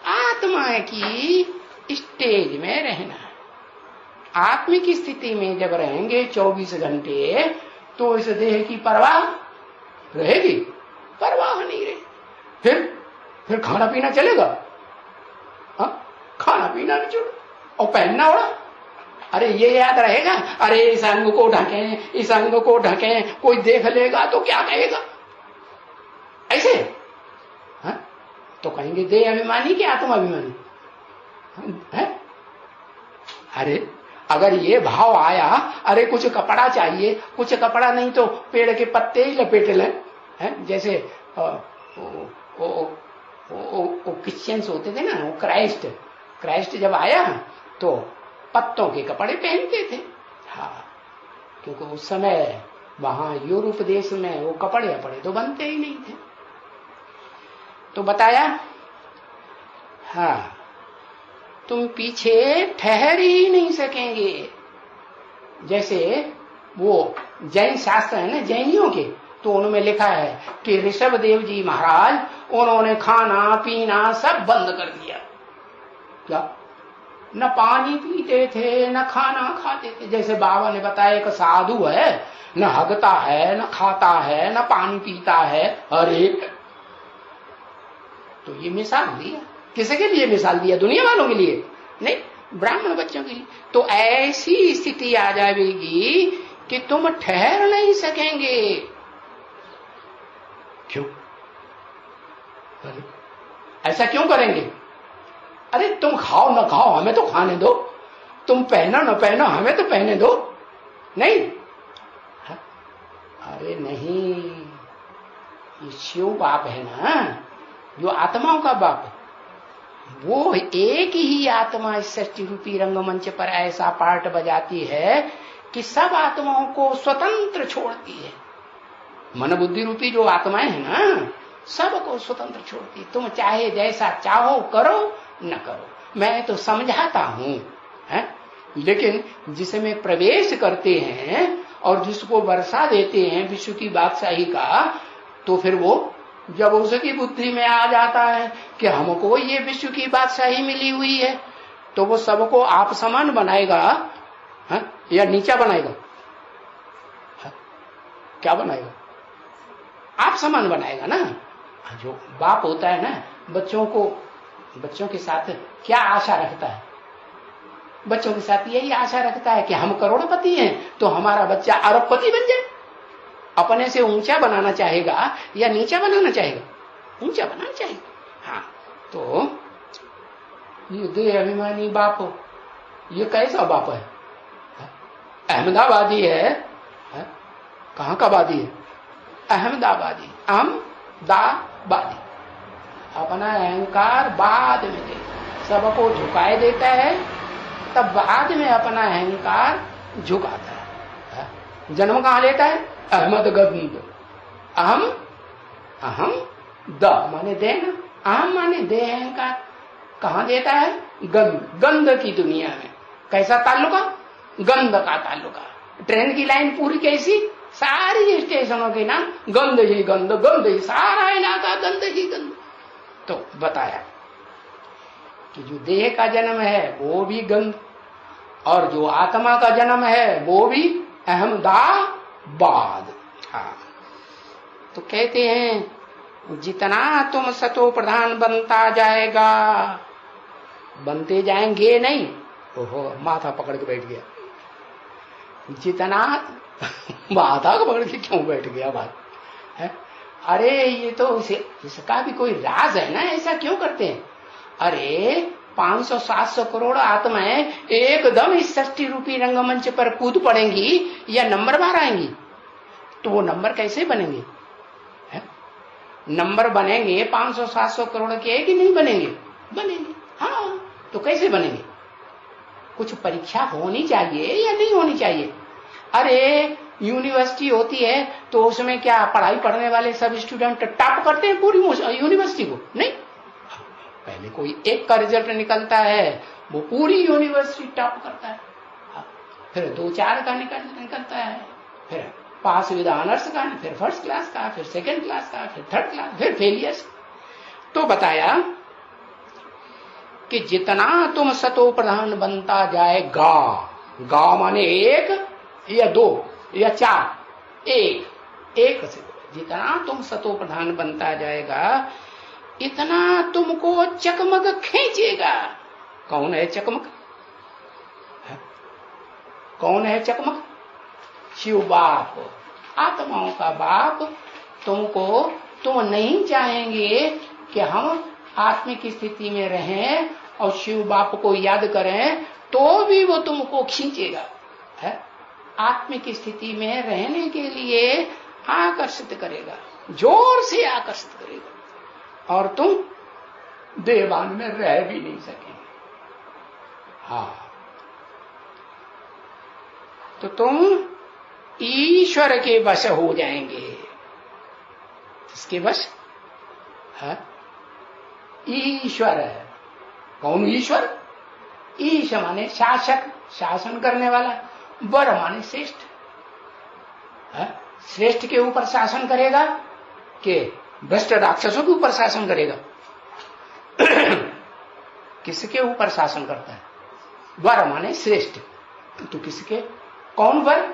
आत्मा की स्टेज में रहना है। आत्मिक स्थिति में जब रहेंगे 24 घंटे, तो इस देह की परवाह रहेगी? परवाह नहीं रहे। फिर खाना पीना चलेगा? हाँ, खाना पीना भी छोड़ो और पहनना ओढ़ा। अरे ये याद रहेगा, अरे इस अंग को ढकें, इस अंग को ढकें, कोई देख लेगा तो क्या कहेगा? ऐसे हाँ? तो कहेंगे देह अभिमानी कि आत्मा अभिमानी है? अरे अगर ये भाव आया, अरे कुछ कपड़ा चाहिए, कुछ कपड़ा नहीं तो पेड़ के पत्ते ही लपेट लें, हैं? जैसे वो क्रिश्चियंस होते थे ना, वो क्राइस्ट जब आया तो पत्तों के कपड़े पहनते थे। हाँ, क्योंकि उस समय वहां यूरोप देश में वो कपड़े अपड़े तो बनते ही नहीं थे। तो बताया, हाँ, तुम पीछे ठहर ही नहीं सकेंगे। जैसे वो जैन शास्त्र है ना, जैनियों के, तो उनमें लिखा है कि ऋषभ देव जी महाराज, उन्होंने खाना पीना सब बंद कर दिया। क्या? न पानी पीते थे, न खाना खाते थे। जैसे बाबा ने बताया, एक साधु है, न हगता है, न खाता है, न पानी पीता है। अरे, तो ये मिसाल दिया, किसके लिए मिसाल दिया? दुनिया वालों के लिए नहीं, ब्राह्मण बच्चों के लिए। तो ऐसी स्थिति आ जाएगी कि तुम ठहर नहीं सकेंगे। क्यों? अरे, ऐसा क्यों करेंगे? अरे तुम खाओ न खाओ, हमें तो खाने दो। तुम पहनो न पहनो, हमें तो पहने दो। नहीं, अरे नहीं, ये शिव बाप है ना, जो आत्माओं का बाप, वो एक ही आत्मा इस सृष्टि रूपी रंगमंच पर ऐसा पार्ट बजाती है कि सब आत्माओं को स्वतंत्र छोड़ती है। मन बुद्धि रूपी जो आत्माएं हैं ना, सबको स्वतंत्र छोड़ती है। तुम चाहे जैसा चाहो करो न करो, मैं तो समझाता हूं, है? लेकिन जिसमें प्रवेश करते हैं और जिसको वर्षा देते हैं विश्व की बादशाही का, तो फिर वो जब उसकी बुद्धि में आ जाता है कि हमको ये विश्व की बादशाही मिली हुई है, तो वो सबको आप समान बनाएगा, है? या नीचा बनाएगा? है? क्या बनाएगा? आप समान बनाएगा ना। जो बाप होता है ना, बच्चों के साथ क्या आशा रखता है? बच्चों के साथ यही आशा रखता है कि हम करोड़पति हैं तो हमारा बच्चा अरबपति बन जाए। अपने से ऊंचा बनाना चाहेगा या नीचा बनाना चाहेगा? ऊंचा बनाना चाहेगा। हाँ, तो ये देह अभिमानी बाप, ये कैसा बाप है? अहमदाबादी है? कहाँ का वादी है? अहमदाबादी, अहमदाबादी। अपना अहंकार बाद में दे, सबको झुकाए देता है, तब बाद में अपना अहंकार झुकाता है। जन्म कहाँ लेता है? अहमद गंद। अहम द माने दे ना, अहम माने दे, अहंकार कहाँ देता है? गंध की दुनिया में। कैसा ताल्लुका? गंध का ताल्लुका। ट्रेन की लाइन पूरी कैसी? सारी स्टेशनों के नाम गंध ही गंध, गंध ही, सारा इलाका गंध ही गंध। तो बताया कि जो देह का जन्म है वो भी गंध, और जो आत्मा का जन्म है वो भी अहमदाबाद। हाँ, तो कहते हैं जितना तुम सतो प्रधान बनता जाएगा, बनते जाएंगे नहीं, ओहो माथा पकड़ के बैठ गया, जितना माथा को पकड़ के क्यों बैठ गया बात है? अरे ये तो इसका भी कोई राज है ना, ऐसा क्यों करते हैं? अरे 500-700 करोड़ आत्माएं एकदम इस सृष्टि रूपी रंगमंच पर कूद पड़ेंगी या नंबर बाहर आएंगी, तो वो नंबर कैसे बनेंगे? है? नंबर बनेंगे 500-700 करोड़ के कि नहीं बनेंगे? बनेंगे। हाँ, तो कैसे बनेंगे? कुछ परीक्षा होनी चाहिए या नहीं होनी चाहिए? अरे यूनिवर्सिटी होती है तो उसमें क्या पढ़ाई पढ़ने वाले सब स्टूडेंट टॉप करते हैं पूरी यूनिवर्सिटी को? नहीं, पहले कोई एक का रिजल्ट निकलता है, वो पूरी यूनिवर्सिटी टॉप करता है, फिर 2-4 का निकलता है, फिर पास विद ऑनर्स का, फिर फर्स्ट क्लास का, फिर सेकंड क्लास का, फिर थर्ड क्लास, फिर फेलियर्स। तो बताया कि जितना तुम सतो प्रधान बनता जाएगा, गा माने 1 या 2 या 4, एक से जितना तुम सतो प्रधान बनता जाएगा, इतना तुमको चकमक खींचेगा। कौन है चकमक? कौन है चकमक? शिव बाप, आत्माओं का बाप। तुम नहीं चाहेंगे कि हम आत्मिक स्थिति में रहें और शिव बाप को याद करें, तो भी वो तुमको खींचेगा। है? आत्मिक स्थिति में रहने के लिए आकर्षित करेगा, जोर से आकर्षित करेगा, और तुम देवान में रह भी नहीं सकेंगे। हाँ, तो तुम ईश्वर के वश हो जाएंगे। किसके वश? है ईश्वर। कौन ईश्वर? ईश माने शासक, शासन करने वाला। वर माने श्रेष्ठ। श्रेष्ठ के ऊपर शासन करेगा कि भ्रष्ट राक्षसों के ऊपर शासन करेगा? किसके ऊपर शासन करता है? वर माने श्रेष्ठ। तो किसके? कौन वर?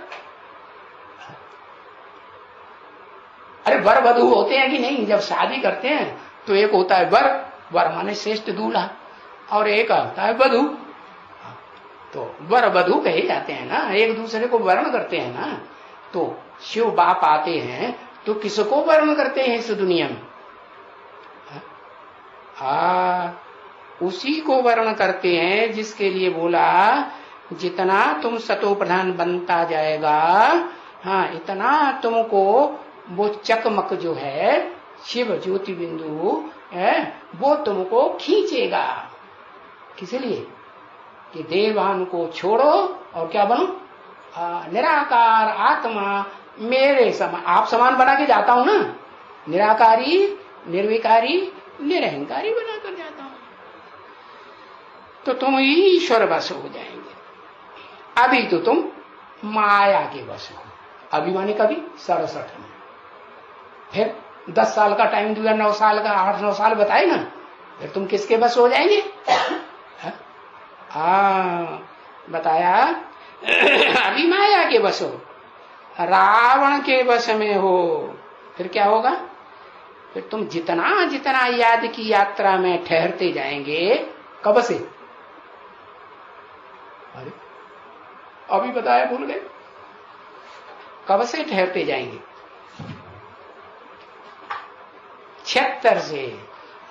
अरे वर वधू होते हैं कि नहीं? जब शादी करते हैं तो एक होता है वर, वर माने श्रेष्ठ दूल्हा, और एक होता है वधू। तो वर वधू कहे जाते हैं ना, एक दूसरे को वर्ण करते हैं ना। तो शिव बाप आते हैं तो किसको वर्ण करते हैं इस दुनिया में? उसी को वर्ण करते हैं जिसके लिए बोला जितना तुम सतो प्रधान बनता जाएगा, हाँ, इतना तुमको वो चकमक जो है शिव ज्योति बिंदु है वो तुमको खींचेगा। किस लिए? कि देवान को छोड़ो और क्या बनो? निराकार आत्मा मेरे समान, आप समान बना के जाता हूं ना, निराकारी निर्विकारी निरहंकारी बनाकर जाता हूं, तो तुम ईश्वर वश हो जाएंगे। अभी तो तुम माया के वश हो। अभी माने कभी 67 में, फिर 10 साल का टाइम दिया, 9 साल का, 8-9 साल बताए ना, फिर तुम किसके वश हो जाएंगे? बताया अभी माया के वश हो, रावण के वश में हो, फिर क्या होगा? फिर तुम जितना जितना याद की यात्रा में ठहरते जाएंगे। कब से? अरे अभी बताया, भूल गए। कब से ठहरते जाएंगे? 76 से।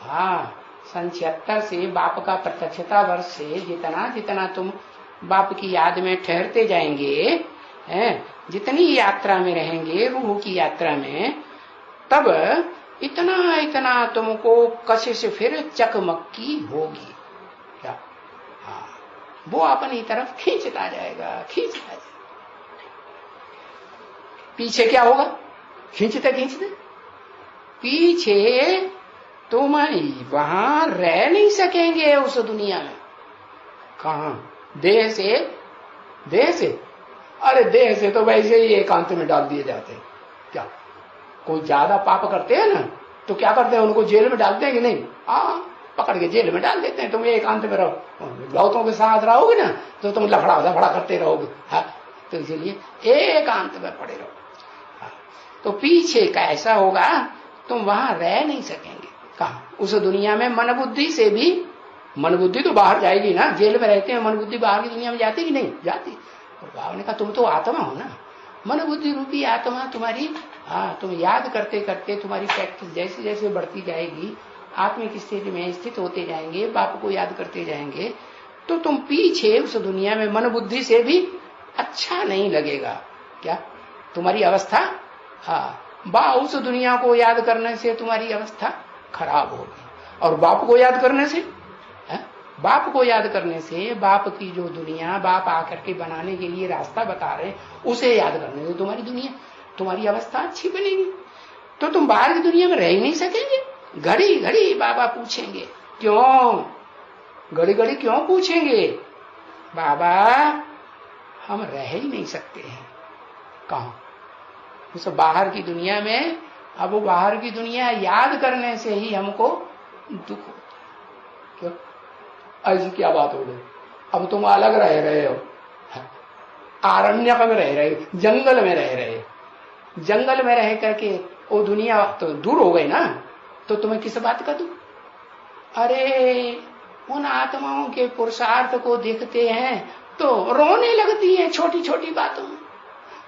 हाँ, सन 76 से बाप का प्रत्यक्षता वर्ष से जितना जितना तुम बाप की याद में ठहरते जाएंगे, जितनी यात्रा में रहेंगे, रूह की यात्रा में, तब इतना इतना तुमको कशिश फिर चकमकी होगी। क्या? हाँ, वो अपनी तरफ खींचता जाएगा, खींचता जाएगा। पीछे क्या होगा? खींचते खींचते पीछे तुम वहां रह नहीं सकेंगे उस दुनिया में। कहां? देह से? देह से? अरे देह से तो वैसे ही एकांत में डाल दिए जाते हैं। क्या कोई ज्यादा पाप करते हैं ना तो क्या करते हैं? उनको जेल में डालते हैं कि नहीं? पकड़ के जेल में डाल देते हैं। तुम एकांत में रहो, लौतों के साथ रहोगे ना तो तुम लफड़ा झफड़ा करते रहोगे। तो इसलिए एकांत में पड़े रहो। तो पीछे कैसा होगा? तुम वहां रह नहीं सकेंगे। कहा? उस दुनिया में मन बुद्धि से भी, मन बुद्धि तो बाहर जाएगी ना, जेल में रहते हैं, मन बुद्धि बाहर की दुनिया में जाती कि नहीं जाती? तो बाबा ने कहा तुम तो आत्मा हो ना, मन बुद्धि रूपी आत्मा तुम्हारी। तुम याद करते करते तुम्हारी प्रैक्टिस जैसे जैसे बढ़ती जाएगी, आत्मिक स्थिति में स्थित होते जाएंगे, बाप को याद करते जाएंगे, तो तुम पीछे उस दुनिया में मन बुद्धि से भी अच्छा नहीं लगेगा। क्या तुम्हारी अवस्था? उस दुनिया को याद करने से तुम्हारी अवस्था खराब होगी। और बाप को याद करने से, बाप को याद करने से, बाप की जो दुनिया बाप आकर के बनाने के लिए रास्ता बता रहे उसे याद करने से तुम्हारी दुनिया, तुम्हारी अवस्था अच्छी बनेगी। तो तुम बाहर की दुनिया में रह ही नहीं सकेंगे। घड़ी घड़ी बाबा पूछेंगे, क्यों? घड़ी घड़ी क्यों पूछेंगे? बाबा हम रह ही नहीं सकते हैं। कहां? उस बाहर की दुनिया में। अब वो बाहर की दुनिया याद करने से ही हमको दुख होता है। क्यों? ऐसी क्या बात हो गई? अब तुम अलग रह रहे हो, आरण्यक में रह रहे हो, जंगल में रह रहे हो। जंगल में रह करके वो दुनिया तो दूर हो गई ना, तो तुम्हें किस बात का दुख? अरे उन आत्माओं के पुरुषार्थ को देखते हैं तो रोने लगती है छोटी छोटी बातों में।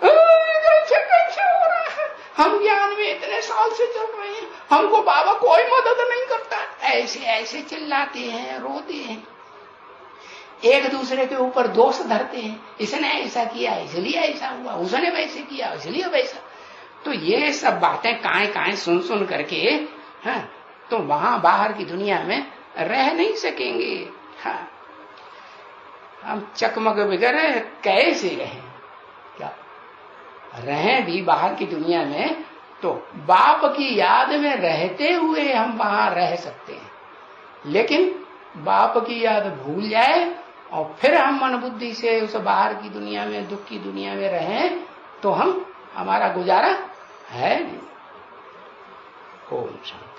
कैसे हो रहा है? हम ज्ञान में इतने साल से चल रहे हैं, हमको बाबा कोई मदद नहीं करता। ऐसे ऐसे चिल्लाते हैं, रोते हैं, एक दूसरे के ऊपर दोष धरते हैं। इसने ऐसा किया इसलिए ऐसा हुआ, उसने वैसे किया इसलिए वैसा। तो ये सब बातें काएं काएं सुन सुन करके तो वहां बाहर की दुनिया में रह नहीं सकेंगे। हम चकमक बगैर कैसे रहें? क्या? रहें भी बाहर की दुनिया में, तो बाप की याद में रहते हुए हम वहां रह सकते हैं। लेकिन बाप की याद भूल जाए और फिर हम मन बुद्धि से उस बाहर की दुनिया में, दुख की दुनिया में रहें, तो हमारा गुजारा है नहीं। ओम शांति।